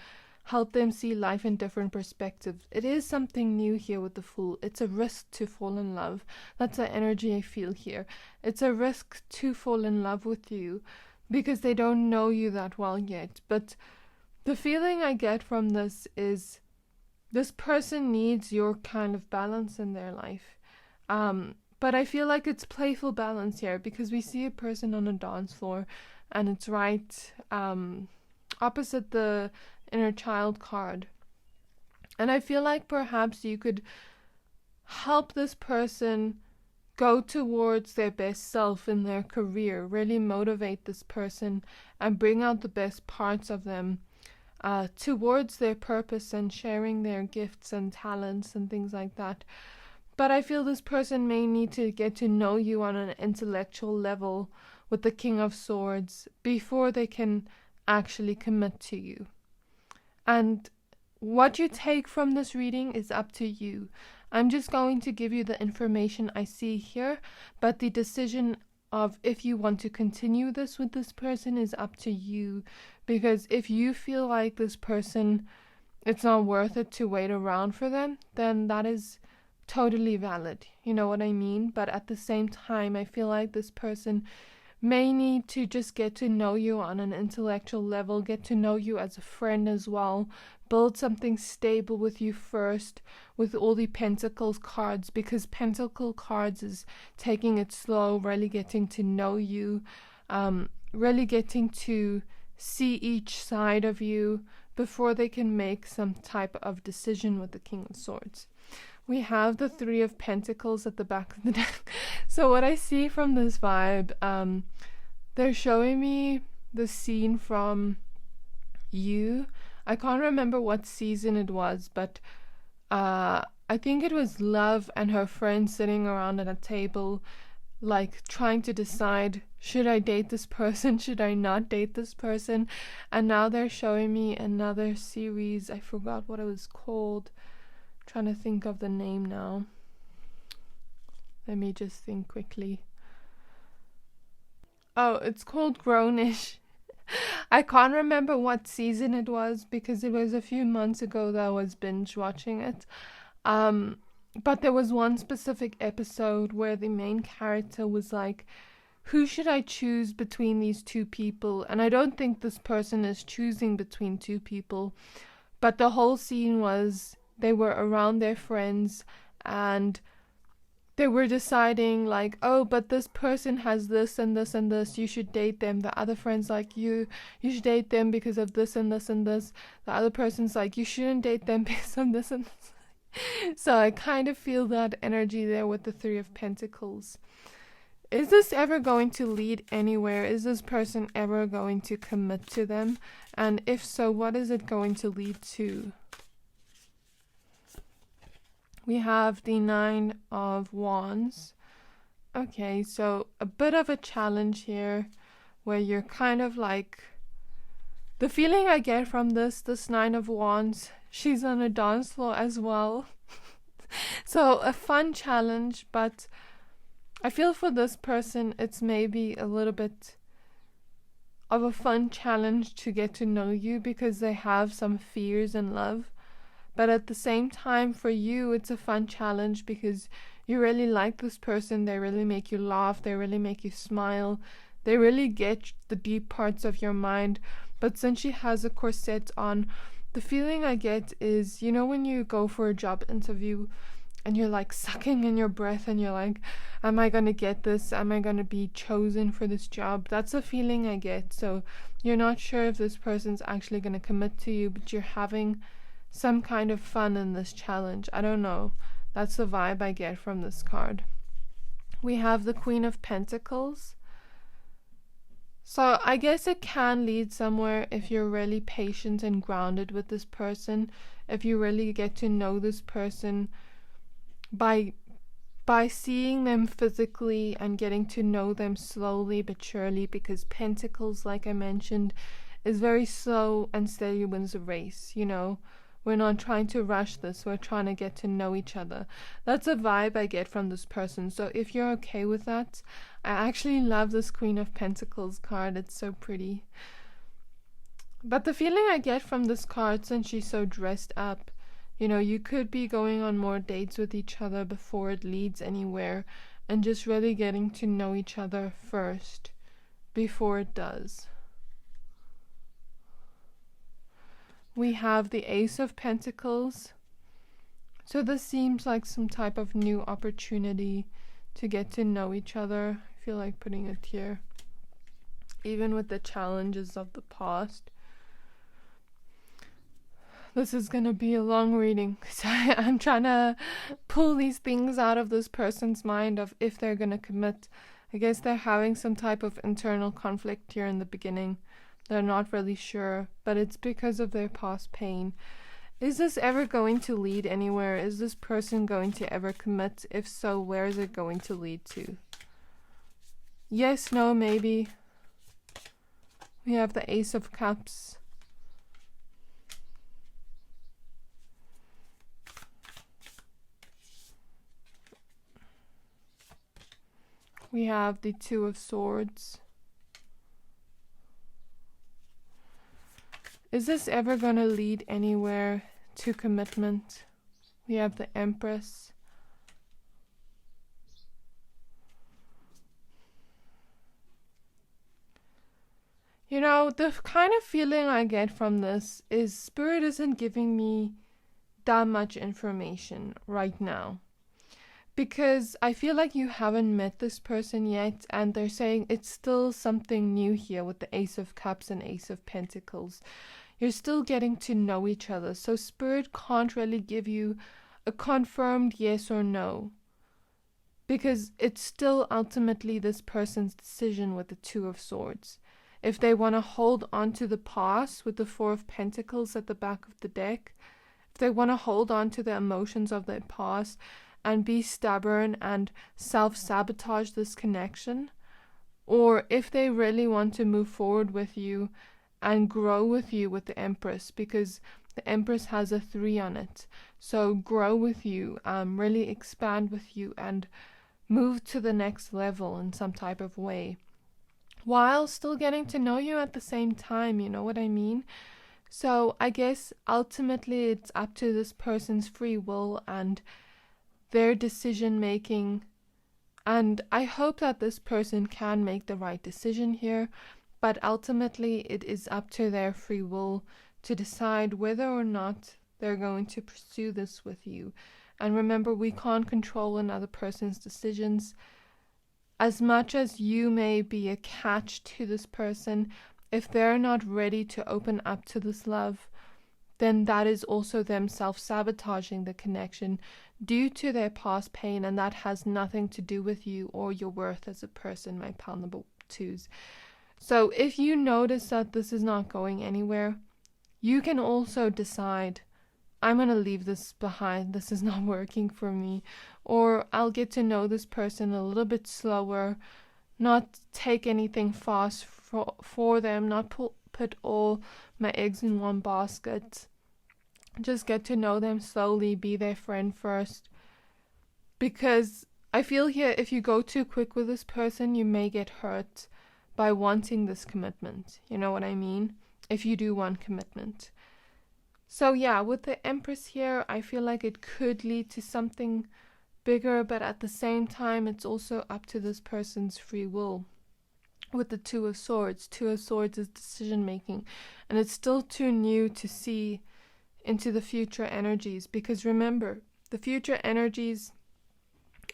help them see life in different perspectives. It is something new here with the Fool. It's a risk to fall in love. That's the energy I feel here. It's a risk to fall in love with you because they don't know you that well yet. But the feeling I get from this is this person needs your kind of balance in their life. But I feel like it's playful balance here, because we see a person on a dance floor and it's right opposite the inner child card. And I feel like perhaps you could help this person go towards their best self in their career, really motivate this person and bring out the best parts of them towards their purpose and sharing their gifts and talents and things like that. But I feel this person may need to get to know you on an intellectual level with the King of Swords before they can actually commit to you. And what you take from this reading is up to you. I'm just going to give you the information I see here, but the decision of if you want to continue this with this person is up to you. Because if you feel like this person, it's not worth it to wait around for them, then that is totally valid. You know what I mean? But at the same time, I feel like this person may need to just get to know you on an intellectual level, get to know you as a friend as well, build something stable with you first with all the Pentacles cards, because Pentacle cards is taking it slow, really getting to know you, really getting to see each side of you before they can make some type of decision with the King of Swords. We have the Three of Pentacles at the back of the deck. So what I see from this vibe, they're showing me the scene from You. I can't remember what season it was, but I think it was Love and her friends sitting around at a table, like trying to decide, should I date this person, should I not date this person? And now they're showing me another series. I forgot what it was called. Trying to think of the name now. Let me just think quickly. Oh, it's called Grownish. I can't remember what season it was because it was a few months ago that I was binge watching it. But there was one specific episode where the main character was like, who should I choose between these two people? And I don't think this person is choosing between two people, but the whole scene was they were around their friends and they were deciding like, oh, but this person has this and this and this, you should date them. The other friend's like, you should date them because of this and this and this. The other person's like, you shouldn't date them because of this and this. So I kind of feel that energy there with the Three of Pentacles. Is this ever going to lead anywhere? Is this person ever going to commit to them? And if so, what is it going to lead to? We have the Nine of Wands. Okay, so a bit of a challenge here where you're kind of like, the feeling I get from this Nine of Wands, she's on a dance floor as well. So a fun challenge, but I feel for this person it's maybe a little bit of a fun challenge to get to know you because they have some fears in love. But at the same time, for you, it's a fun challenge because you really like this person. They really make you laugh. They really make you smile. They really get the deep parts of your mind. But since she has a corset on, the feeling I get is, you know, when you go for a job interview and you're like sucking in your breath and you're like, am I going to get this? Am I going to be chosen for this job? That's the feeling I get. So you're not sure if this person's actually going to commit to you, but you're having some kind of fun in this challenge. I don't know. That's the vibe I get from this card. We have the Queen of Pentacles. So I guess it can lead somewhere if you're really patient and grounded with this person. If you really get to know this person by seeing them physically and getting to know them slowly but surely, because Pentacles, like I mentioned, is very slow and steady wins the race, you know. We're not trying to rush this. We're trying to get to know each other. That's a vibe I get from this person. So if you're okay with that, I actually love this Queen of Pentacles card. It's so pretty. But the feeling I get from this card, since she's so dressed up, you know, you could be going on more dates with each other before it leads anywhere, and just really getting to know each other first before it does. We have the Ace of Pentacles. So this seems like some type of new opportunity to get to know each other. I feel like putting it here. Even with the challenges of the past. This is going to be a long reading because I'm trying to pull these things out of this person's mind of if they're going to commit. I guess they're having some type of internal conflict here in the beginning. They're not really sure, but it's because of their past pain. Is this ever going to lead anywhere? Is this person going to ever commit? If so, where is it going to lead to? Yes, no, maybe. We have the Ace of Cups. We have the Two of Swords. Is this ever going to lead anywhere to commitment? We have the Empress. You know, the kind of feeling I get from this is Spirit isn't giving me that much information right now. Because I feel like you haven't met this person yet, and they're saying it's still something new here with the Ace of Cups and Ace of Pentacles. You're still getting to know each other, so Spirit can't really give you a confirmed yes or no. Because it's still ultimately this person's decision with the Two of Swords. If they want to hold on to the past with the Four of Pentacles at the back of the deck, if they want to hold on to the emotions of their past and be stubborn and self-sabotage this connection, or if they really want to move forward with you and grow with you with the Empress, because the Empress has a 3 on it. So grow with you, really expand with you and move to the next level in some type of way, while still getting to know you at the same time, you know what I mean? So I guess ultimately it's up to this person's free will and their decision making, and I hope that this person can make the right decision here, but ultimately it is up to their free will to decide whether or not they're going to pursue this with you. And remember, we can't control another person's decisions. As much as you may be attached to this person, if they're not ready to open up to this love, then that is also them self-sabotaging the connection due to their past pain, and that has nothing to do with you or your worth as a person, my pile number 2s. So if you notice that this is not going anywhere, you can also decide, I'm going to leave this behind, this is not working for me, or I'll get to know this person a little bit slower, not take anything fast for them, not put all my eggs in one basket, just get to know them slowly, be their friend first. Because I feel here, if you go too quick with this person, you may get hurt by wanting this commitment, you know what I mean, if you do want commitment. So yeah, with the Empress here, I feel like it could lead to something bigger, but at the same time it's also up to this person's free will. With the Two of Swords is decision making, and it's still too new to see into the future energies, because remember, the future energies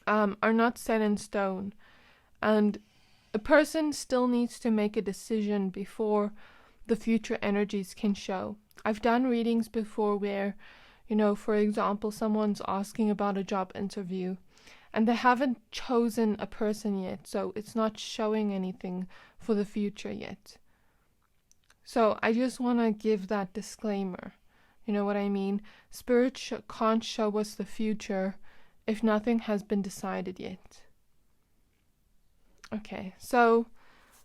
are not set in stone, and a person still needs to make a decision before the future energies can show. I've done readings before where, you know, for example, someone's asking about a job interview and they haven't chosen a person yet, so it's not showing anything for the future yet. So I just want to give that disclaimer, you know what I mean? Spirit can't show us the future if nothing has been decided yet. Okay, so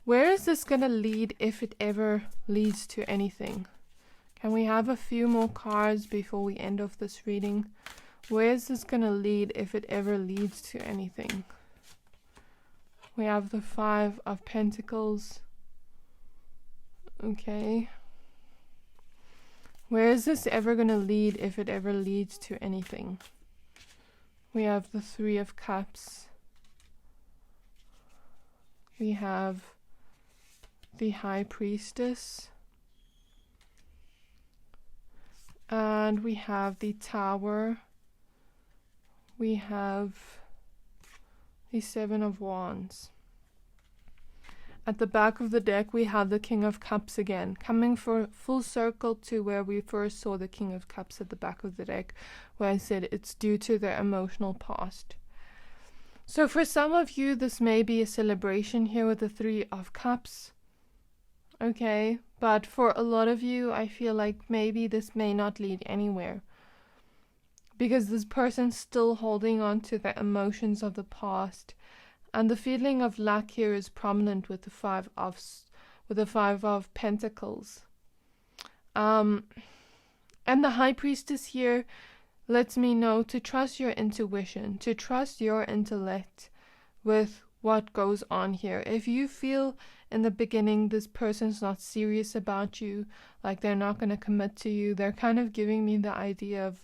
where is this going to lead if it ever leads to anything? Can we have a few more cards before we end off this reading? Where is this going to lead if it ever leads to anything? We have the 5 of Pentacles. Okay. Where is this ever going to lead if it ever leads to anything? We have the 3 of Cups. We have the High Priestess. And we have the Tower. We have the 7 of Wands. At the back of the deck, we have the King of Cups again, coming for full circle to where we first saw the King of Cups at the back of the deck, where I said it's due to their emotional past. So for some of you, this may be a celebration here with the 3 of Cups. Okay, but for a lot of you, I feel like maybe this may not lead anywhere, because this person's still holding on to the emotions of the past, and the feeling of lack here is prominent with the 5 of Pentacles. And the High Priestess here lets me know to trust your intuition, to trust your intellect with what goes on here. If you feel in the beginning this person's not serious about you, like they're not going to commit to you, they're kind of giving me the idea of,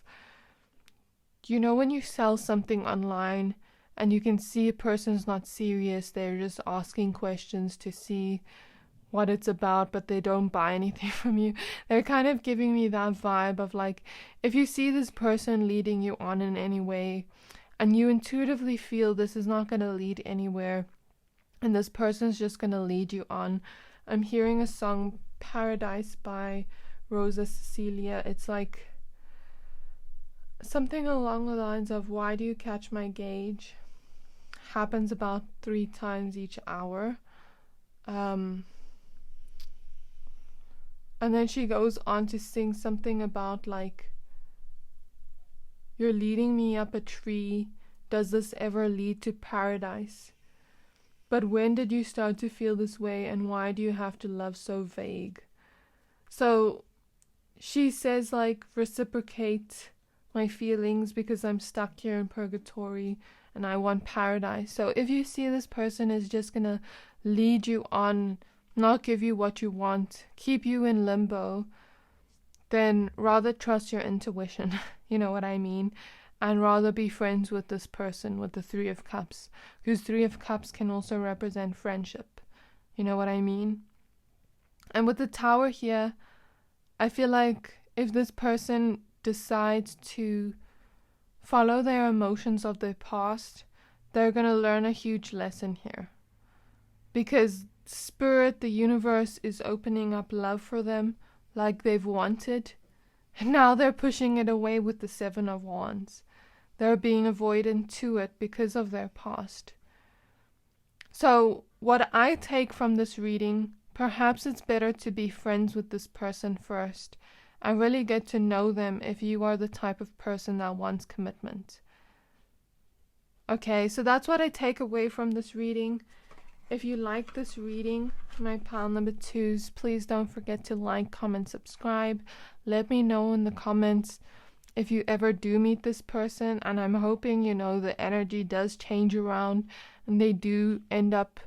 you know, when you sell something online and you can see a person's not serious, they're just asking questions to see what it's about, but they don't buy anything from you. They're kind of giving me that vibe of like, if you see this person leading you on in any way and you intuitively feel this is not going to lead anywhere and this person's just going to lead you on. I'm hearing a song, Paradise by Rosa Cecilia. It's like something along the lines of, why do you catch my gauge? Happens about 3 times each hour. And then she goes on to sing something about like, you're leading me up a tree. Does this ever lead to paradise? But when did you start to feel this way, and why do you have to love so vague? So she says like, reciprocate my feelings because I'm stuck here in purgatory and I want paradise. So if you see this person is just gonna lead you on, not give you what you want, keep you in limbo, then rather trust your intuition, you know what I mean? And rather be friends with this person with the 3 of Cups, because 3 of Cups can also represent friendship, you know what I mean? And with the Tower here, I feel like if this person decides to follow their emotions of their past, they're going to learn a huge lesson here. Because Spirit, the universe, is opening up love for them like they've wanted. And now they're pushing it away with the 7 of Wands. They're being avoidant to it because of their past. So what I take from this reading, perhaps it's better to be friends with this person first and really get to know them if you are the type of person that wants commitment. Okay, so that's what I take away from this reading. If you like this reading, my pile number 2s, please don't forget to like, comment, subscribe. Let me know in the comments if you ever do meet this person, and I'm hoping, you know, the energy does change around and they do end up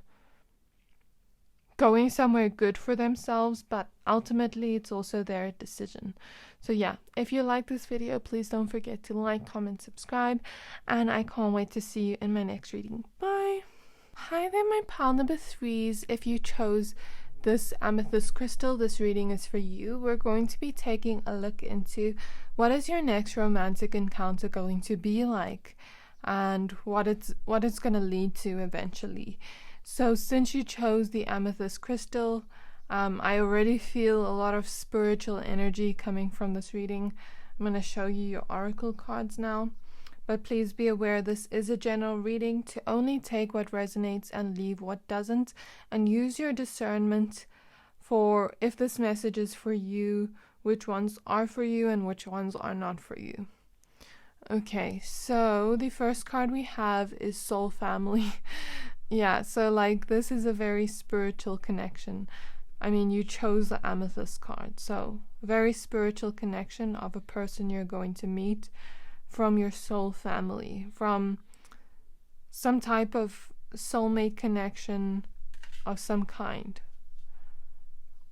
going somewhere good for themselves, but ultimately it's also their decision. So yeah, if you like this video, please don't forget to like, comment, subscribe, and I can't wait to see you in my next reading. Bye! Hi there, my pile number 3s. If you chose this amethyst crystal, this reading is for you. We're going to be taking a look into what is your next romantic encounter going to be like, and what it's going to lead to eventually. So since you chose the amethyst crystal, I already feel a lot of spiritual energy coming from this reading. I'm going to show you your oracle cards now. But please be aware this is a general reading, to only take what resonates and leave what doesn't, and use your discernment for if this message is for you, which ones are for you and which ones are not for you. Okay, so the first card we have is Soul Family. Yeah, so like this is a very spiritual connection. I mean, you chose the amethyst card, so very spiritual connection of a person you're going to meet from your soul family, from some type of soulmate connection of some kind,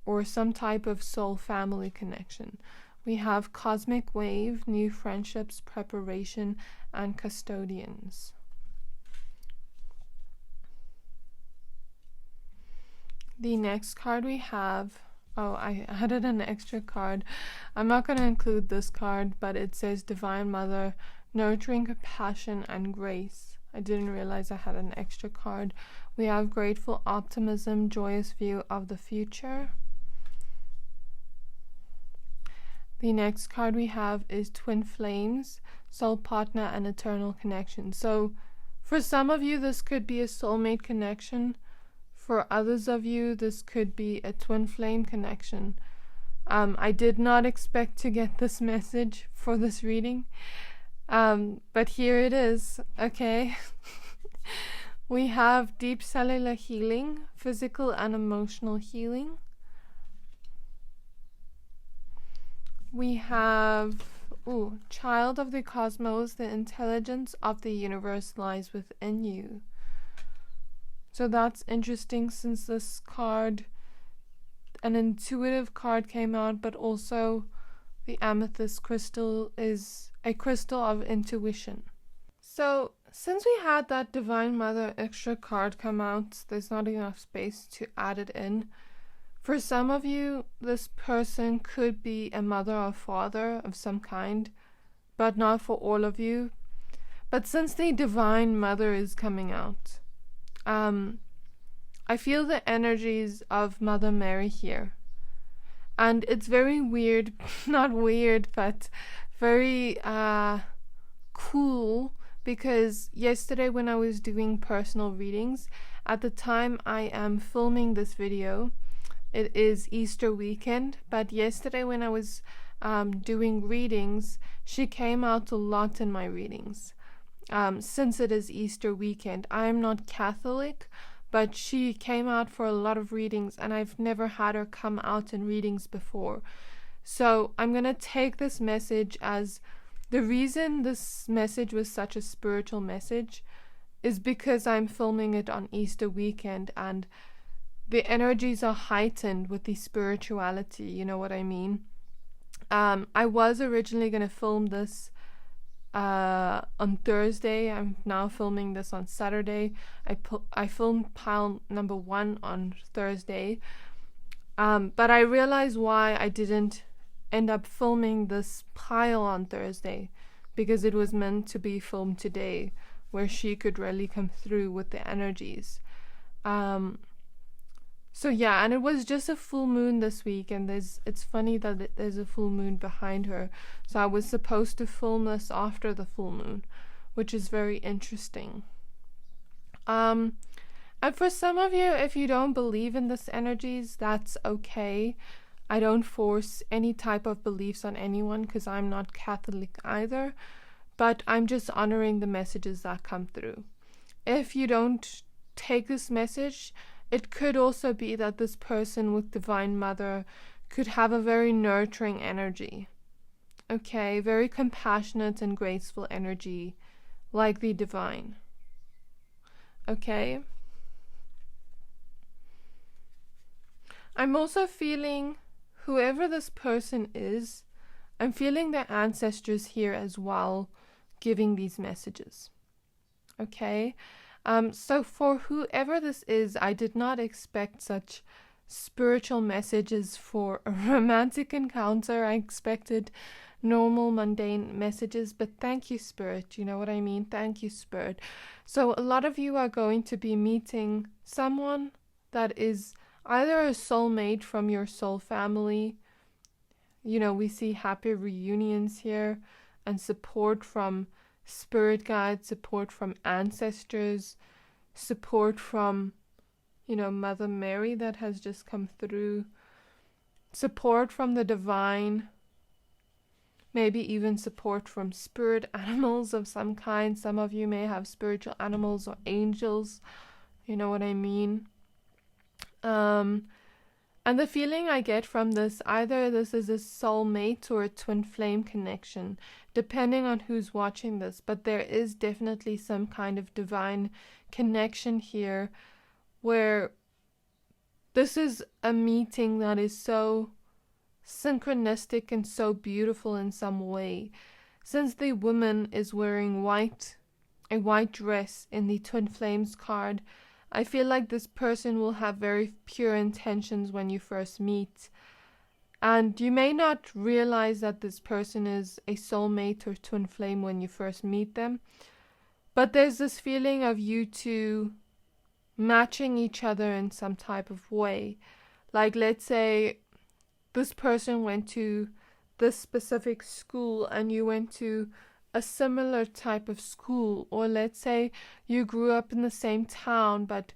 or some type of soul family connection. We have cosmic wave, new friendships, preparation, and custodians. The next card we have, oh, I added an extra card. I'm not going to include this card, but it says Divine Mother, nurturing compassion and grace. I didn't realize I had an extra card. We have grateful optimism, joyous view of the future. The next card we have is Twin Flames, soul partner and eternal connection. So for some of you, this could be a soulmate connection. For others of you, this could be a twin flame connection. I did not expect to get this message for this reading, but here it is, okay? We have deep cellular healing, physical and emotional healing. We have, child of the cosmos, the intelligence of the universe lies within you. So that's interesting, since this card, an intuitive card, came out, but also the amethyst crystal is a crystal of intuition. So since we had that Divine Mother extra card come out, there's not enough space to add it in. For some of you, this person could be a mother or father of some kind, but not for all of you. But since the Divine Mother is coming out, I feel the energies of Mother Mary here. And it's very weird, not weird, but very cool, because yesterday when I was doing personal readings, at the time I am filming this video, it is Easter weekend, but yesterday when I was doing readings, she came out a lot in my readings. Since it is Easter weekend, I am not Catholic, but she came out for a lot of readings, and I've never had her come out in readings before. So I'm going to take this message as the reason this message was such a spiritual message is because I'm filming it on Easter weekend, and the energies are heightened with the spirituality, you know what I mean? I was originally going to film this on Thursday. I'm now filming this on Saturday. I filmed pile number 1 on Thursday, but I realized why I didn't end up filming this pile on Thursday, because it was meant to be filmed today, where she could really come through with the energies. So yeah, and it was just a full moon this week, and it's funny that there's a full moon behind her. So I was supposed to film this after the full moon, which is very interesting. And for some of you, if you don't believe in this energies, that's okay. I don't force any type of beliefs on anyone, because I'm not Catholic either, but I'm just honoring the messages that come through. If you don't take this message, it could also be that this person with Divine Mother could have a very nurturing energy. Okay, very compassionate and graceful energy, like the divine. Okay. I'm also feeling, whoever this person is, I'm feeling their ancestors here as well, giving these messages. Okay. So for whoever this is, I did not expect such spiritual messages for a romantic encounter. I expected normal, mundane messages, but thank you, Spirit. You know what I mean? Thank you, Spirit. So a lot of you are going to be meeting someone that is either a soulmate from your soul family. You know, we see happy reunions here, and support from spirit guides, support from ancestors, support from, you know, Mother Mary that has just come through, support from the divine, maybe even support from spirit animals of some kind. Some of you may have spiritual animals or angels, you know what I mean? And the feeling I get from this, either this is a soulmate or a twin flame connection, depending on who's watching this, but there is definitely some kind of divine connection here, where this is a meeting that is so synchronistic and so beautiful in some way. Since the woman is wearing a white dress in the twin flames card, I feel like this person will have very pure intentions when you first meet. And you may not realize that this person is a soulmate or twin flame when you first meet them. But there's this feeling of you two matching each other in some type of way. Like, let's say this person went to this specific school and you went to a similar type of school, or let's say you grew up in the same town but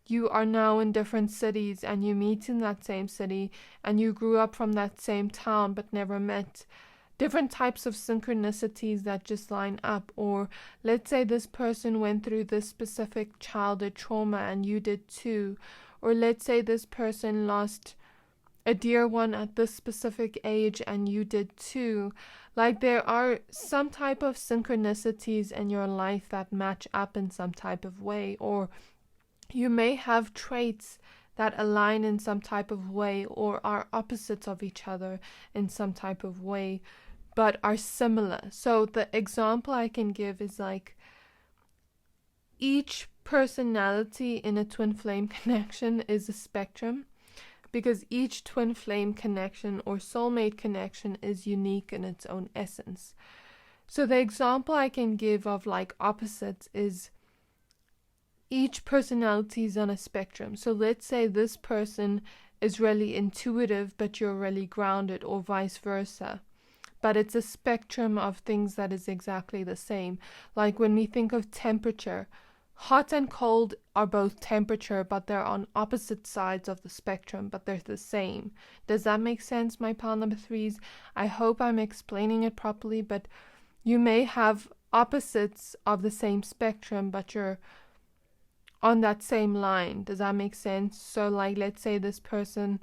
you are now in different cities and you meet in that same city, and you grew up from that same town but never met. Different types of synchronicities that just line up. Or let's say this person went through this specific childhood trauma and you did too. Or let's say this person lost a dear one at this specific age and you did too. Like, there are some type of synchronicities in your life that match up in some type of way. Or You may have traits that align in some type of way or are opposites of each other in some type of way, but are similar. So the example I can give is like each personality in a twin flame connection is a spectrum, because each twin flame connection or soulmate connection is unique in its own essence. So the example I can give of like opposites is each personality is on a spectrum. So let's say this person is really intuitive, but you're really grounded, or vice versa. But it's a spectrum of things that is exactly the same. Like when we think of temperature, hot and cold are both temperature, but they're on opposite sides of the spectrum, but they're the same. Does that make sense, my pile number threes? I hope I'm explaining it properly, but you may have opposites of the same spectrum, but you're on that same line. Does that make sense? So like, let's say this person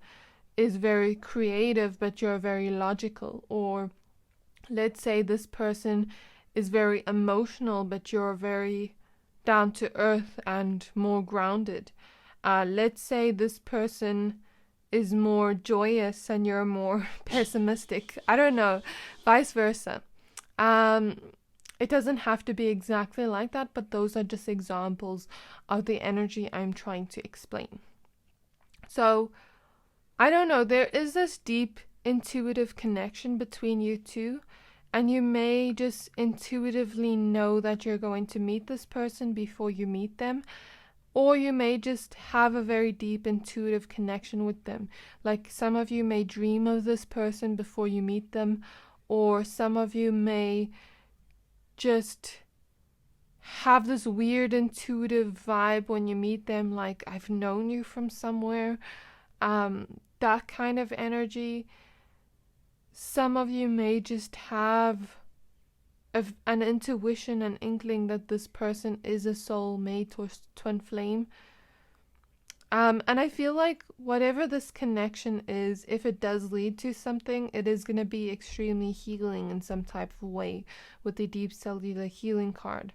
is very creative, but you're very logical. Or let's say this person is very emotional, but you're very down to earth and more grounded. Let's say this person is more joyous and you're more pessimistic. I don't know, vice versa. It doesn't have to be exactly like that, but those are just examples of the energy I'm trying to explain. So, I don't know, there is this deep intuitive connection between you two, and you may just intuitively know that you're going to meet this person before you meet them, or you may just have a very deep intuitive connection with them. Like some of you may dream of this person before you meet them, or some of you may just have this weird intuitive vibe when you meet them, like I've known you from somewhere, that kind of energy. Some of you may just have an intuition, an inkling that this person is a soulmate or twin flame. And I feel like whatever this connection is, if it does lead to something, it is going to be extremely healing in some type of way with the deep cellular healing card.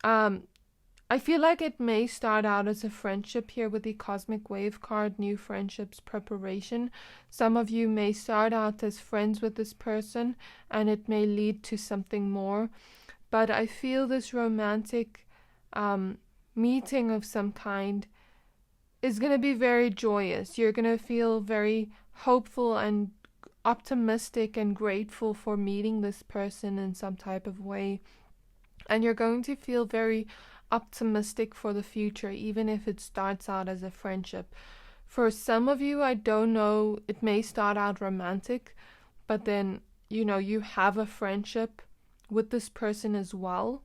I feel like it may start out as a friendship here with the cosmic wave card, new friendships, preparation. Some of you may start out as friends with this person and it may lead to something more. But I feel this romantic meeting of some kind is going to be very joyous. You're going to feel very hopeful and optimistic and grateful for meeting this person in some type of way. And you're going to feel very optimistic for the future, even if it starts out as a friendship. For some of you, I don't know, it may start out romantic, but then, you know, you have a friendship with this person as well.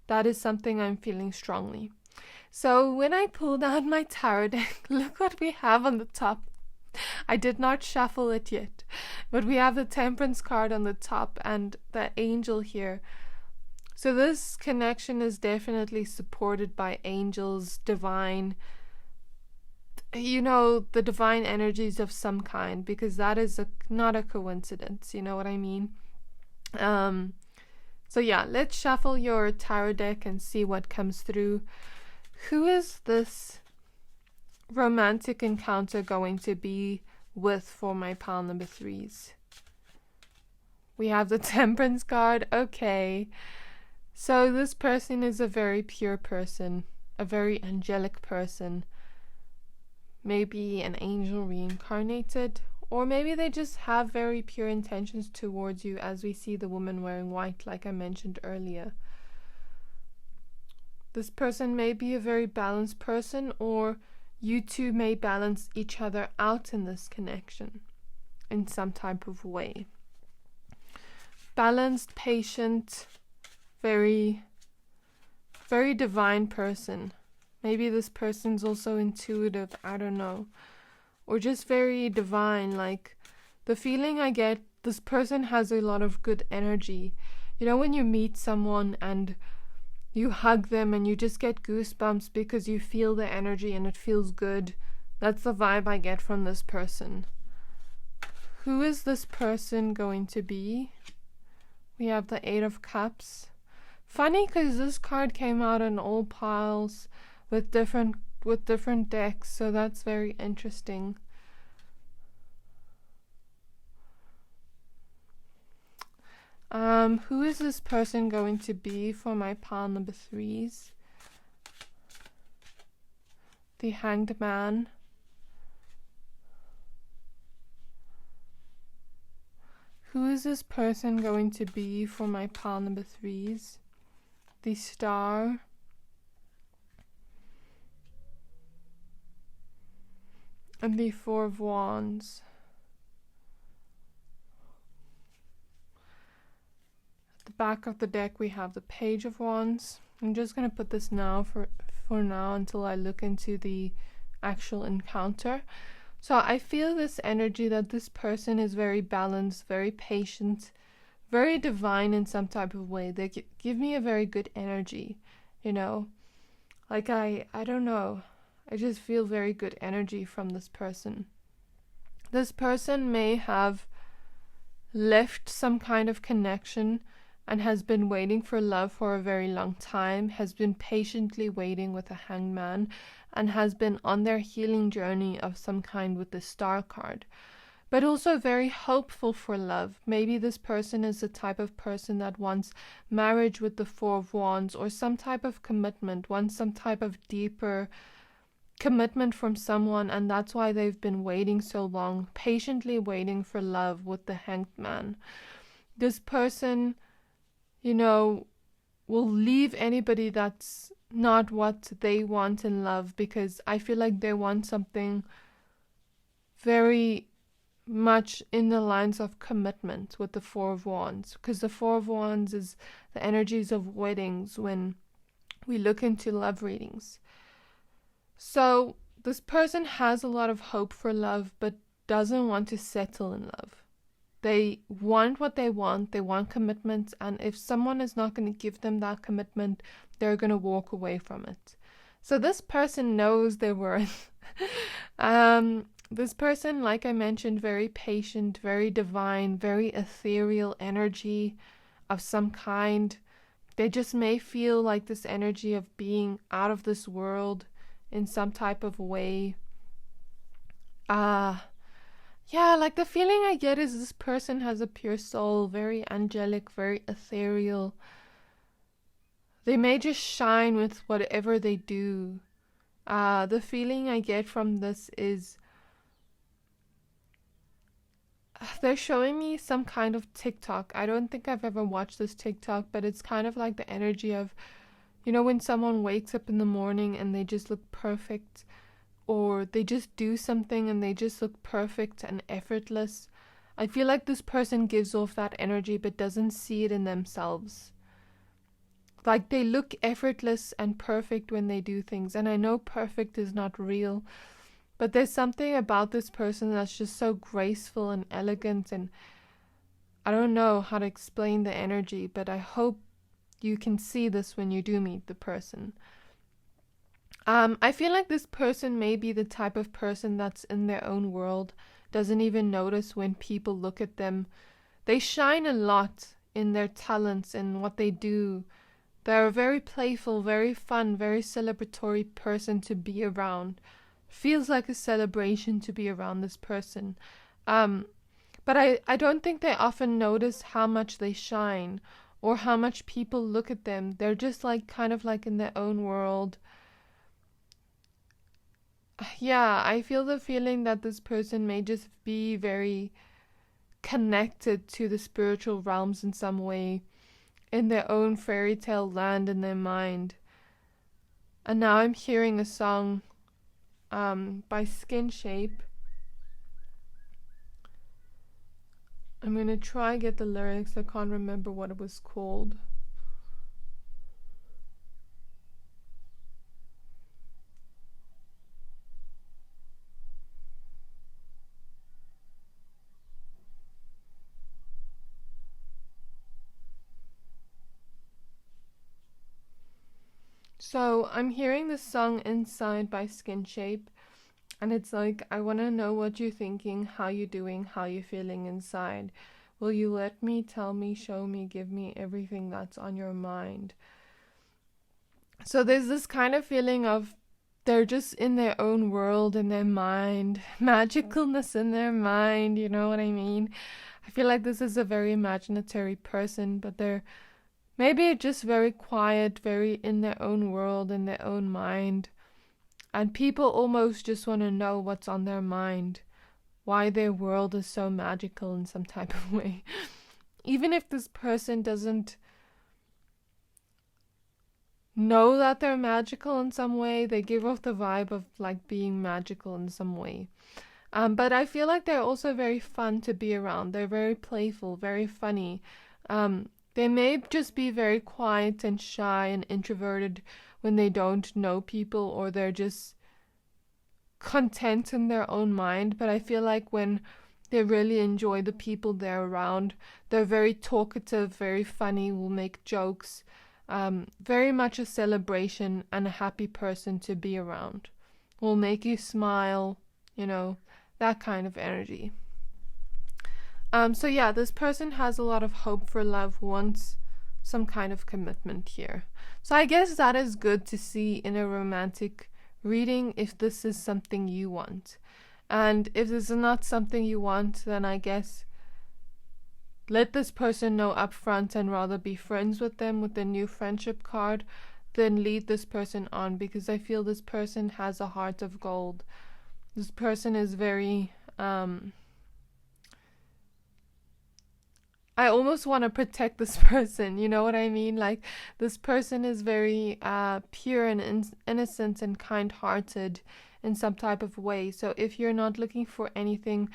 That is something I'm feeling strongly. So when I pulled out my tarot deck, look what we have on the top. I did not shuffle it yet, but we have the Temperance card on the top and the angel here. So this connection is definitely supported by angels, divine, you know, the divine energies of some kind, because that is not a coincidence, you know what I mean? So yeah, let's shuffle your tarot deck and see what comes through. Who is this romantic encounter going to be with for my pile number threes? We have the Temperance card. Okay. So this person is a very pure person, a very angelic person. Maybe an angel reincarnated, or maybe they just have very pure intentions towards you, as we see the woman wearing white, like I mentioned earlier. This person may be a very balanced person, or you two may balance each other out in this connection in some type of way. Balanced, patient, very, very divine person. Maybe this person's also intuitive, I don't know. Or just very divine, like the feeling I get, this person has a lot of good energy. You know, when you meet someone and you hug them and you just get goosebumps because you feel the energy and it feels good. That's the vibe I get from this person. Who is this person going to be? We have the Eight of Cups. Funny because this card came out in all piles. with different decks, so that's very interesting. Who is this person going to be for my pile number 3s? The Hanged Man. Who is this person going to be for my pile number 3s? The Star. And the Four of Wands. At the back of the deck we have the Page of Wands. I'm just going to put this now for now until I look into the actual encounter. So I feel this energy that this person is very balanced, very patient, very divine in some type of way. They give me a very good energy, you know. Like I don't know. I just feel very good energy from this person. This person may have left some kind of connection and has been waiting for love for a very long time, has been patiently waiting with a Hanged Man, and has been on their healing journey of some kind with the Star card, but also very hopeful for love. Maybe this person is the type of person that wants marriage with the Four of Wands, or some type of commitment, wants some type of deeper commitment from someone, and that's why they've been waiting so long, patiently waiting for love with the Hanged Man. This person, you know, will leave anybody that's not what they want in love, because I feel like they want something very much in the lines of commitment with the Four of Wands, because the Four of Wands is the energies of weddings when we look into love readings. So this person has a lot of hope for love, but doesn't want to settle in love. They want what they want commitment, and if someone is not going to give them that commitment, they're going to walk away from it. So this person knows their worth. This person, like I mentioned, very patient, very divine, very ethereal energy of some kind. They just may feel like this energy of being out of this world in some type of way. Yeah, like the feeling I get is this person has a pure soul, very angelic, very ethereal. They may just shine with whatever they do. The feeling I get from this is they're showing me some kind of TikTok. I don't think I've ever watched this TikTok, but it's kind of like the energy of, you know, when someone wakes up in the morning and they just look perfect, or they just do something and they just look perfect and effortless. I feel like this person gives off that energy but doesn't see it in themselves. Like they look effortless and perfect when they do things, and I know perfect is not real, but there's something about this person that's just so graceful and elegant, and I don't know how to explain the energy, but I hope you can see this when you do meet the person. I feel like this person may be the type of person that's in their own world, doesn't even notice when people look at them. They shine a lot in their talents and what they do. They're a very playful, very fun, very celebratory person to be around. Feels like a celebration to be around this person. But I don't think they often notice how much they shine or how much people look at them. They're just like kind of like in their own world. Yeah, I feel the feeling that this person may just be very connected to the spiritual realms in some way, in their own fairy tale land in their mind. And now I'm hearing a song by Skin Shape. I'm going to try get the lyrics. I can't remember what it was called. So I'm hearing this song Inside by Skin Shape, and it's like, I want to know what you're thinking, how you're doing, how you're feeling inside. Will you let me, tell me, show me, give me everything that's on your mind? So there's this kind of feeling of they're just in their own world, in their mind, magicalness in their mind, you know what I mean? I feel like this is a very imaginatory person, but they're maybe just very quiet, very in their own world, in their own mind. And people almost just want to know what's on their mind, why their world is so magical in some type of way. Even if this person doesn't know that they're magical in some way, they give off the vibe of like being magical in some way. But I feel like they're also very fun to be around. They're very playful, very funny. They may just be very quiet and shy and introverted when they don't know people, or they're just content in their own mind. But I feel like when they really enjoy the people they're around, they're very talkative, very funny, will make jokes. Very much a celebration and a happy person to be around. Will make you smile, you know, that kind of energy. So yeah, this person has a lot of hope for love, wants some kind of commitment here. So I guess that is good to see in a romantic reading if this is something you want. And if this is not something you want, then I guess let this person know upfront and rather be friends with them with the new friendship card than lead this person on, because I feel this person has a heart of gold. This person is very I almost want to protect this person, you know what I mean? Like, this person is very pure and innocent and kind-hearted in some type of way. So if you're not looking for anything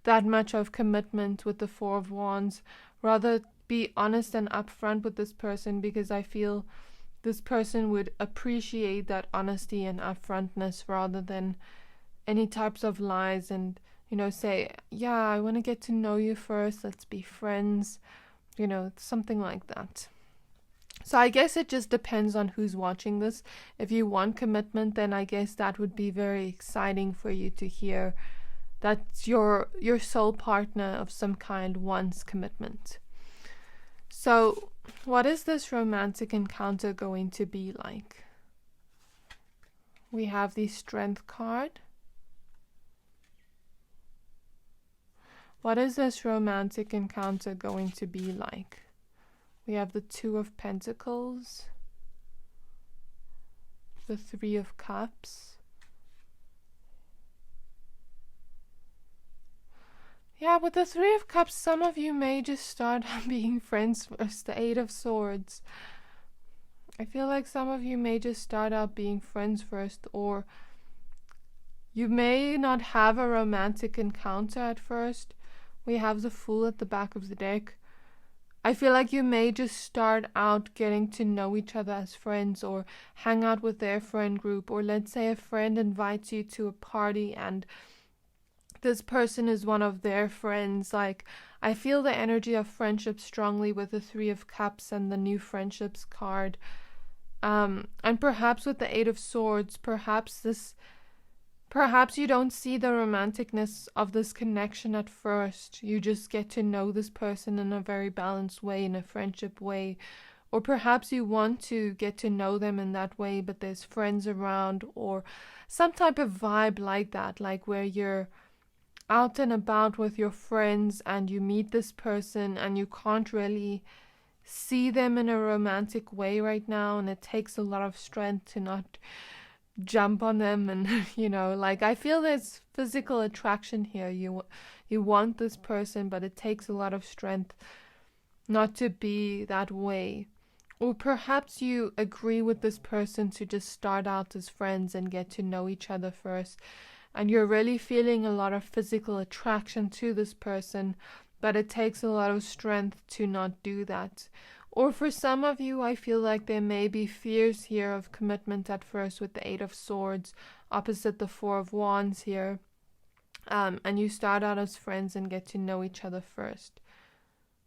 that much of commitment with the Four of Wands, rather be honest and upfront with this person, because I feel this person would appreciate that honesty and upfrontness rather than any types of lies and, you know, say, yeah, I want to get to know you first, let's be friends, you know, something like that. So I guess it just depends on who's watching this. If you want commitment, then I guess that would be very exciting for you to hear that your soul partner of some kind wants commitment. So what is this romantic encounter going to be like? We have the Strength card. What is this romantic encounter going to be like? We have the Two of Pentacles, the Three of Cups. Yeah, with the Three of Cups, some of you may just start being friends first. The Eight of Swords. I feel like some of you may just start out being friends first, or you may not have a romantic encounter at first. We have the Fool at the back of the deck. I feel like you may just start out getting to know each other as friends, or hang out with their friend group, or let's say a friend invites you to a party and this person is one of their friends. Like, I feel the energy of friendship strongly with the Three of Cups and the new friendships card. And perhaps with the Eight of Swords, perhaps you don't see the romanticness of this connection at first. You just get to know this person in a very balanced way, in a friendship way. Or perhaps you want to get to know them in that way, but there's friends around, or some type of vibe like that, like where you're out and about with your friends and you meet this person and you can't really see them in a romantic way right now, and it takes a lot of strength to not jump on them. And you know, like, I feel there's physical attraction here. You want this person, but it takes a lot of strength not to be that way. Or perhaps you agree with this person to just start out as friends and get to know each other first, and you're really feeling a lot of physical attraction to this person, but it takes a lot of strength to not do that. Or for some of you, I feel like there may be fears here of commitment at first with the Eight of Swords opposite the Four of Wands here. And you start out as friends and get to know each other first.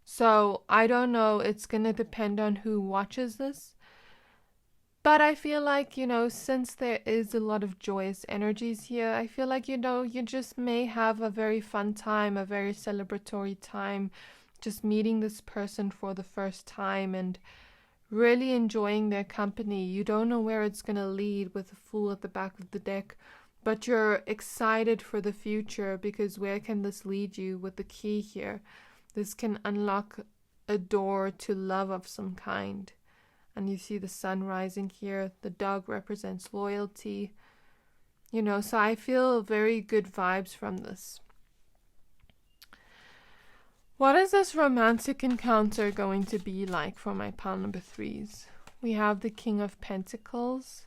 So I don't know, it's going to depend on who watches this. But I feel like, you know, since there is a lot of joyous energies here, I feel like, you know, you just may have a very fun time, a very celebratory time, just meeting this person for the first time and really enjoying their company. You don't know where it's going to lead with the Fool at the back of the deck, but you're excited for the future, because where can this lead you with the key here? This can unlock a door to love of some kind. And you see the sun rising here. The dog represents loyalty. You know, so I feel very good vibes from this. What is this romantic encounter going to be like for my pile number 3s? We have the King of Pentacles.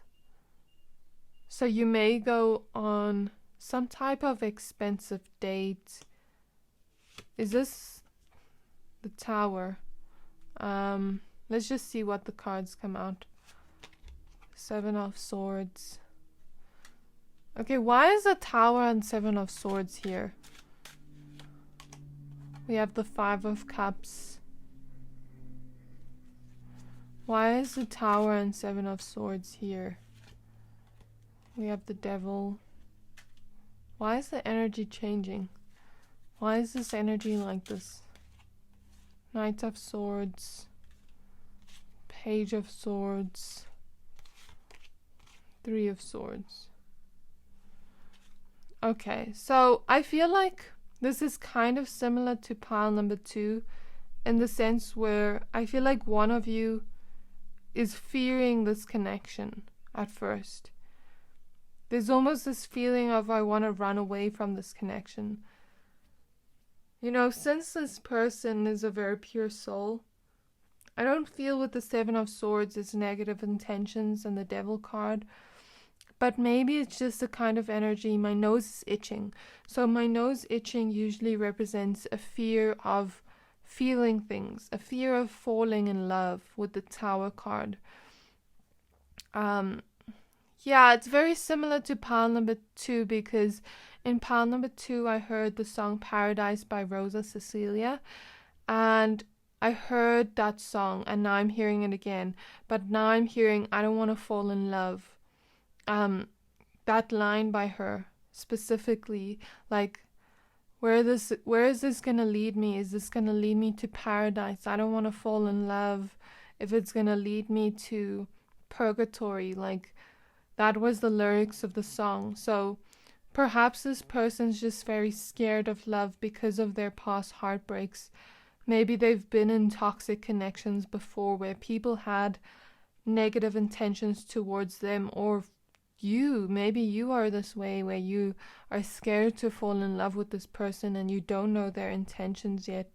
So you may go on some type of expensive date. Is this the Tower? Let's just see what the cards come out. 7 of Swords. Okay, why is the Tower and 7 of Swords here? We have the 5 of Cups. Why is the Tower and 7 of Swords here? We have the Devil. Why is the energy changing? Why is this energy like this? Knight of Swords. Page of Swords. 3 of Swords. Okay, so I feel like this is kind of similar to pile number 2, in the sense where I feel like one of you is fearing this connection at first. There's almost this feeling of, I want to run away from this connection. You know, since this person is a very pure soul, I don't feel with the 7 of Swords as negative intentions and the Devil card. But maybe it's just a kind of energy. My nose is itching. So my nose itching usually represents a fear of feeling things, a fear of falling in love with the Tower card. Yeah, it's very similar to pile number 2, because in pile number 2 I heard the song Paradise by Rosa Cecilia, and I heard that song and now I'm hearing it again. But now I'm hearing I don't want to fall in love. That line by her specifically, like, where is this gonna lead me? Is this gonna lead me to paradise? I don't want to fall in love if it's gonna lead me to purgatory. Like, that was the lyrics of the song. So perhaps this person's just very scared of love because of their past heartbreaks. Maybe they've been in toxic connections before where people had negative intentions towards them, or maybe you are this way where you are scared to fall in love with this person and you don't know their intentions yet.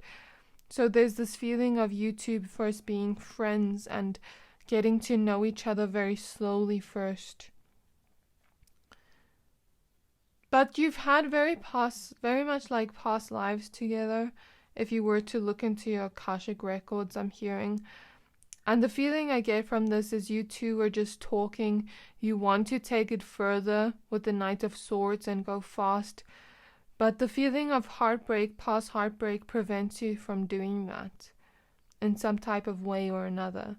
So there's this feeling of you two first being friends and getting to know each other very slowly first. But you've had very much like past lives together. If you were to look into your Akashic records, I'm hearing. And the feeling I get from this is you two are just talking. You want to take it further with the Knight of Swords and go fast. But the feeling of heartbreak, past heartbreak, prevents you from doing that in some type of way or another.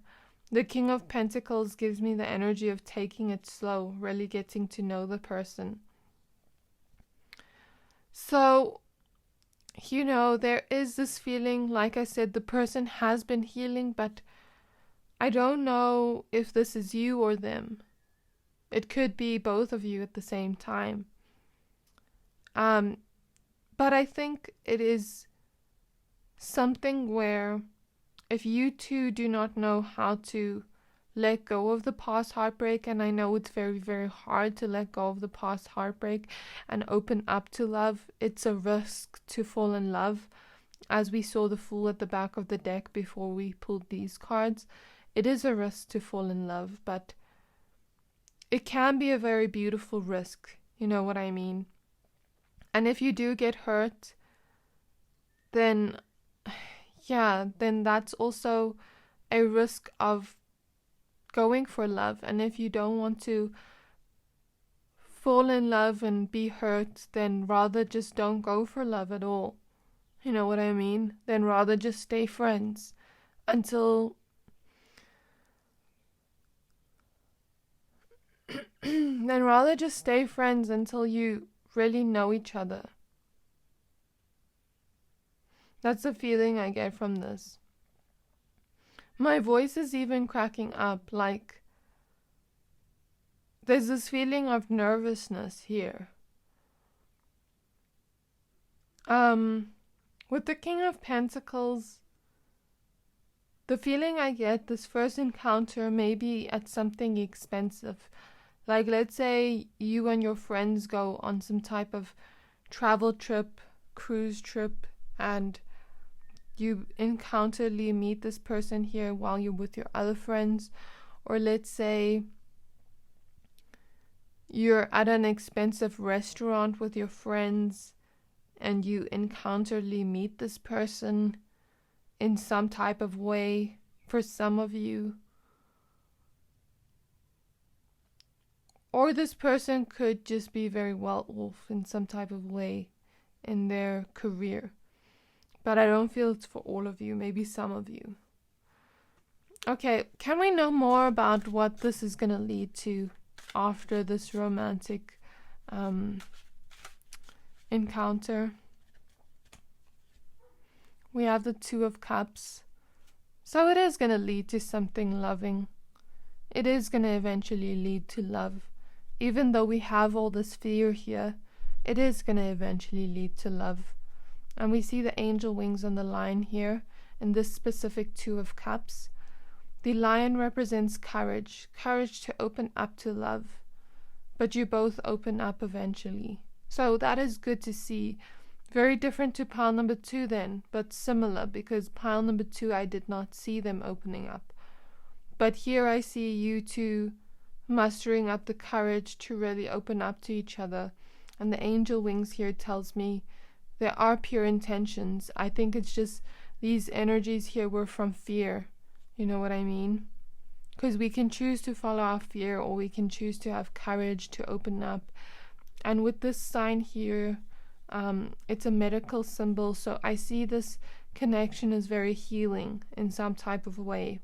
The King of Pentacles gives me the energy of taking it slow, really getting to know the person. So, you know, there is this feeling, like I said, the person has been healing, but I don't know if this is you or them. It could be both of you at the same time. But I think it is something where if you two do not know how to let go of the past heartbreak, and I know it's very, very hard to let go of the past heartbreak and open up to love, it's a risk to fall in love, as we saw the Fool at the back of the deck before we pulled these cards. It is a risk to fall in love, but it can be a very beautiful risk, you know what I mean? And if you do get hurt, then that's also a risk of going for love. And if you don't want to fall in love and be hurt, then rather just don't go for love at all. You know what I mean? Then rather just stay friends until you really know each other. That's the feeling I get from this. My voice is even cracking up, like there's this feeling of nervousness here. With the King of Pentacles, the feeling I get this first encounter may be at something expensive. Like, let's say you and your friends go on some type of travel trip, cruise trip, and you meet this person here while you're with your other friends. Or let's say you're at an expensive restaurant with your friends and you meet this person in some type of way for some of you. Or this person could just be very well off in some type of way in their career. But I don't feel it's for all of you, maybe some of you. Okay, can we know more about what this is going to lead to after this romantic encounter? We have the Two of Cups. So it is going to lead to something loving. It is going to eventually lead to love. Even though we have all this fear here, it is going to eventually lead to love. And we see the angel wings on the lion here in this specific Two of Cups. The lion represents courage, courage to open up to love. But you both open up eventually. So that is good to see. Very different to pile number 2 then, but similar, because pile number 2 I did not see them opening up. But here I see you two mustering up the courage to really open up to each other. And the angel wings here tells me there are pure intentions. I think it's just these energies here were from fear. You know what I mean? Because we can choose to follow our fear, or we can choose to have courage to open up. And with this sign here, it's a medical symbol, so I see this connection is very healing in some type of way.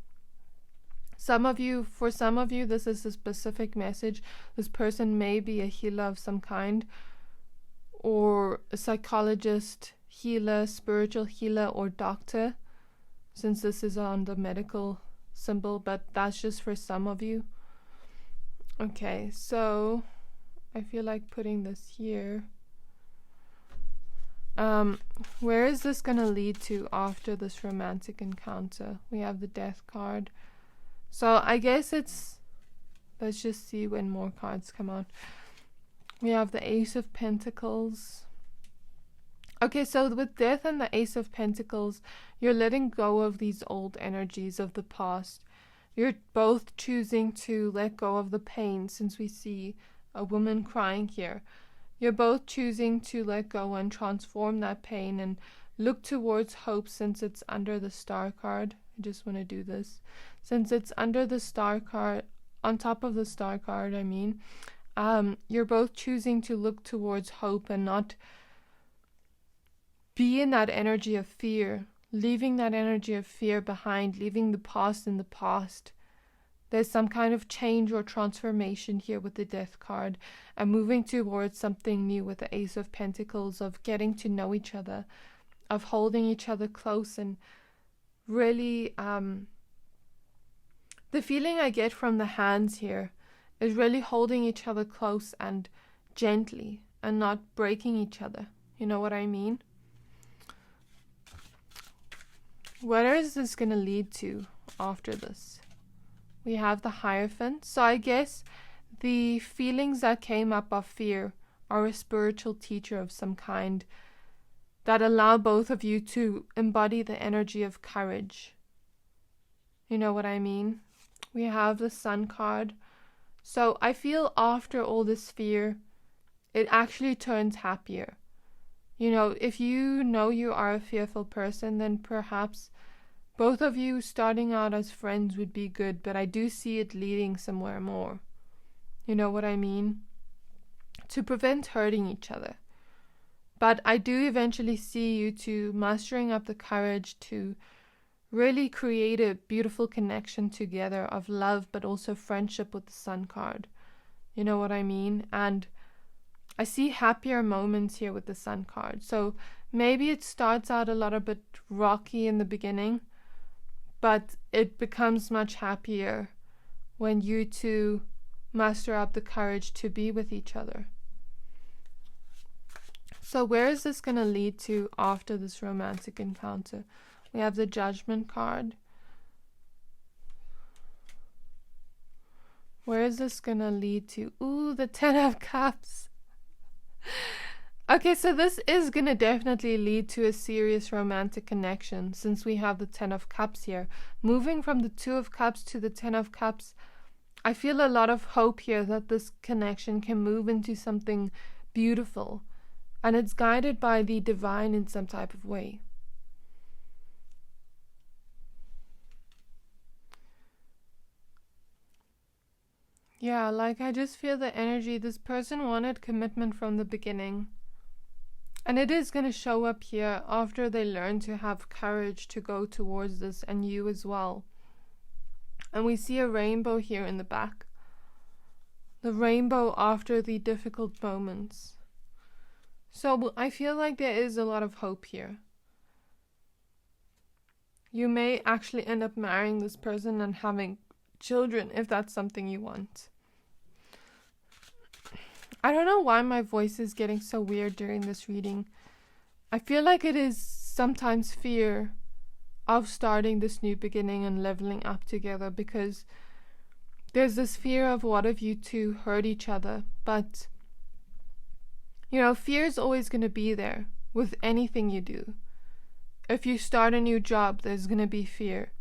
For some of you, this is a specific message. This person may be a healer of some kind, or a psychologist, healer, spiritual healer, or doctor, since this is on the medical symbol, but that's just for some of you. Okay, so I feel like putting this here. Where is this going to lead to after this romantic encounter? We have the Death card. So I guess let's just see when more cards come out. We have the Ace of Pentacles. Okay, so with Death and the Ace of Pentacles, you're letting go of these old energies of the past. You're both choosing to let go of the pain, since we see a woman crying here. You're both choosing to let go and transform that pain and look towards hope, since it's under the Star card. I just want to do this. Since it's under the Star card, on top of the Star card, you're both choosing to look towards hope and not be in that energy of fear, leaving that energy of fear behind, leaving the past in the past. There's some kind of change or transformation here with the Death card, and moving towards something new with the Ace of Pentacles, of getting to know each other, of holding each other close, and really the feeling I get from the hands here is really holding each other close and gently, and not breaking each other. You know what I mean? Where is this going to lead to after this? We have the Hierophant. So I guess the feelings that came up of fear are a spiritual teacher of some kind that allow both of you to embody the energy of courage. You know what I mean? We have the Sun card. So I feel after all this fear, it actually turns happier. You know, if you know you are a fearful person, then perhaps both of you starting out as friends would be good, but I do see it leading somewhere more. You know what I mean? To prevent hurting each other. But I do eventually see you two mustering up the courage to really create a beautiful connection together of love, but also friendship with the Sun card. You know what I mean? And I see happier moments here with the Sun card. So maybe it starts out a little bit rocky in the beginning, but it becomes much happier when you two muster up the courage to be with each other. So where is this going to lead to after this romantic encounter? We have the Judgment card. Where is this going to lead to? Ooh, the 10 of Cups. Okay, so this is going to definitely lead to a serious romantic connection, since we have the 10 of Cups here. Moving from the 2 of Cups to the 10 of Cups, I feel a lot of hope here that this connection can move into something beautiful. And it's guided by the divine in some type of way. Yeah, like I just feel the energy. This person wanted commitment from the beginning. And it is going to show up here after they learn to have courage to go towards this, and you as well. And we see a rainbow here in the back. The rainbow after the difficult moments. So I feel like there is a lot of hope here. You may actually end up marrying this person and having children if that's something you want. I don't know why my voice is getting so weird during this reading. I feel like it is sometimes fear of starting this new beginning and leveling up together, because there's this fear of what if you two hurt each other. But you know, fear is always going to be there with anything you do. If you start a new job, there's going to be fear.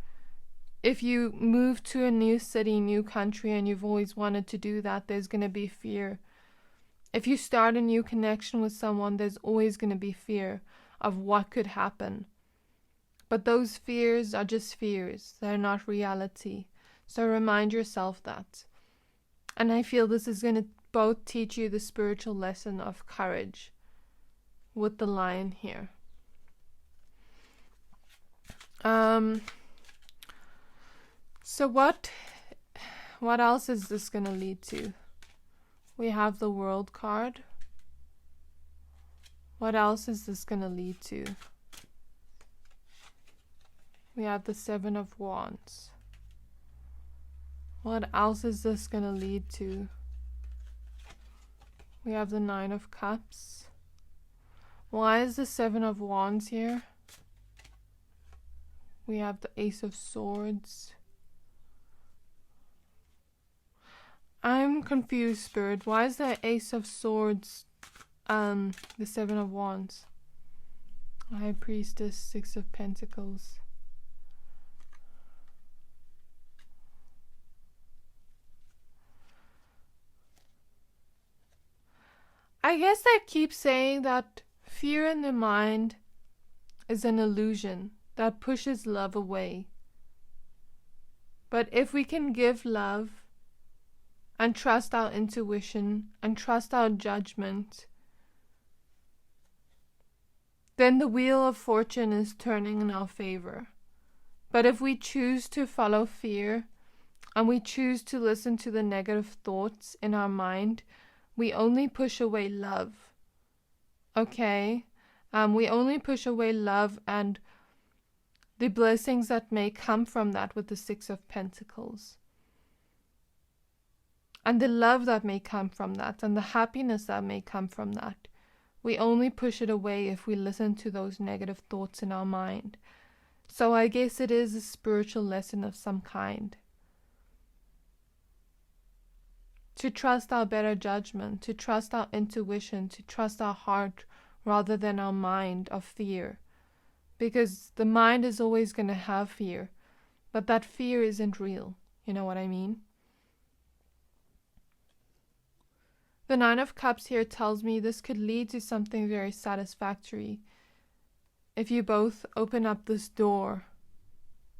If you move to a new city, new country, and you've always wanted to do that, there's going to be fear. If you start a new connection with someone, there's always going to be fear of what could happen. But those fears are just fears. They're not reality. So remind yourself that. And I feel this is going to both teach you the spiritual lesson of courage with the lion here. So what else is this going to lead to? We have the World card. What else is this going to lead to? We have the 7 of Wands. What else is this going to lead to? We have the 9 of Cups. Why is the 7 of Wands here? We have the Ace of Swords. I'm confused, Spirit. Why is the Ace of Swords the 7 of Wands? High Priestess, 6 of Pentacles. I guess I keep saying that fear in the mind is an illusion that pushes love away. But if we can give love and trust our intuition and trust our judgment, then the wheel of fortune is turning in our favor. But if we choose to follow fear and we choose to listen to the negative thoughts in our mind, we only push away love. Okay? We only push away love and the blessings that may come from that with the 6 of Pentacles. And the love that may come from that and the happiness that may come from that. We only push it away if we listen to those negative thoughts in our mind. So I guess it is a spiritual lesson of some kind. To trust our better judgment, to trust our intuition, to trust our heart rather than our mind of fear. Because the mind is always going to have fear, but that fear isn't real. You know what I mean? The 9 of Cups here tells me this could lead to something very satisfactory if you both open up this door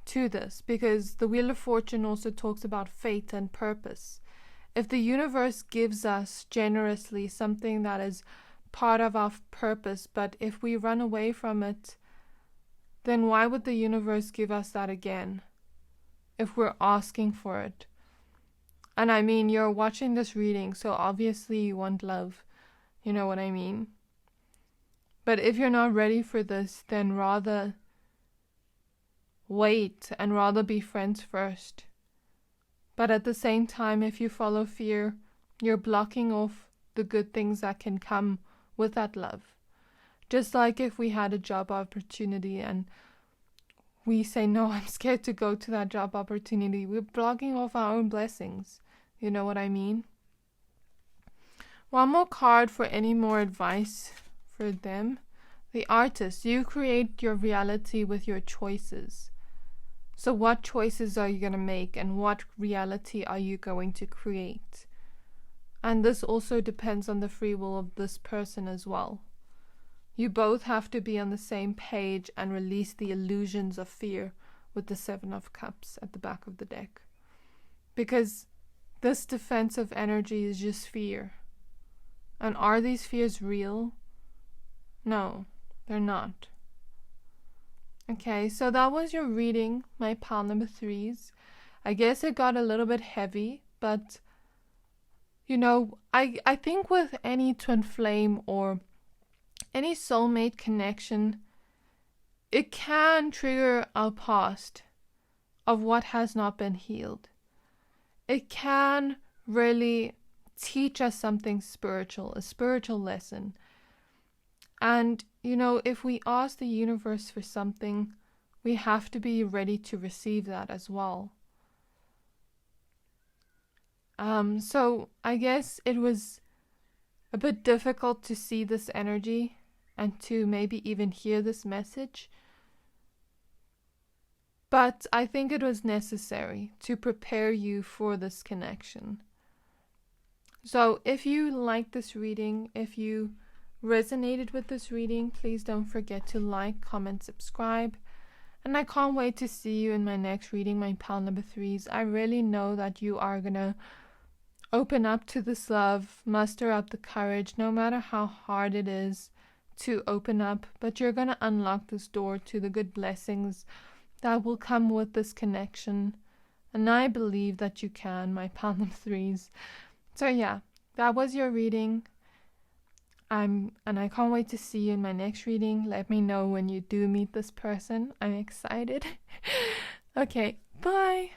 to this, because the Wheel of Fortune also talks about fate and purpose. If the universe gives us generously something that is part of our purpose, but if we run away from it, then why would the universe give us that again if we're asking for it? And I mean, you're watching this reading, so obviously you want love. You know what I mean? But if you're not ready for this, then rather wait and rather be friends first. But at the same time, if you follow fear, you're blocking off the good things that can come with that love. Just like if we had a job opportunity and we say, no, I'm scared to go to that job opportunity, we're blocking off our own blessings. You know what I mean? One more card for any more advice for them. The Artist. You create your reality with your choices. So what choices are you going to make, and what reality are you going to create? And this also depends on the free will of this person as well. You both have to be on the same page and release the illusions of fear with the 7 of Cups at the back of the deck. Because this defensive energy is just fear. And are these fears real? No, they're not. Okay, so that was your reading, my pile number 3s. I guess it got a little bit heavy, but you know, I think with any twin flame or any soulmate connection, it can trigger our past of what has not been healed. It can really teach us something spiritual, a spiritual lesson. And, you know, if we ask the universe for something, we have to be ready to receive that as well. So I guess it was a bit difficult to see this energy and to maybe even hear this message. But I think it was necessary to prepare you for this connection. So if you like this reading, if you resonated with this reading, please don't forget to like, comment, subscribe. And I can't wait to see you in my next reading, my pile number 3s. I really know that you are gonna open up to this love, muster up the courage, no matter how hard it is to open up, but you're gonna unlock this door to the good blessings that will come with this connection. And I believe that you can, my pile number 3s. So yeah, that was your reading. And I can't wait to see you in my next reading. Let me know when you do meet this person. I'm excited. Okay, bye.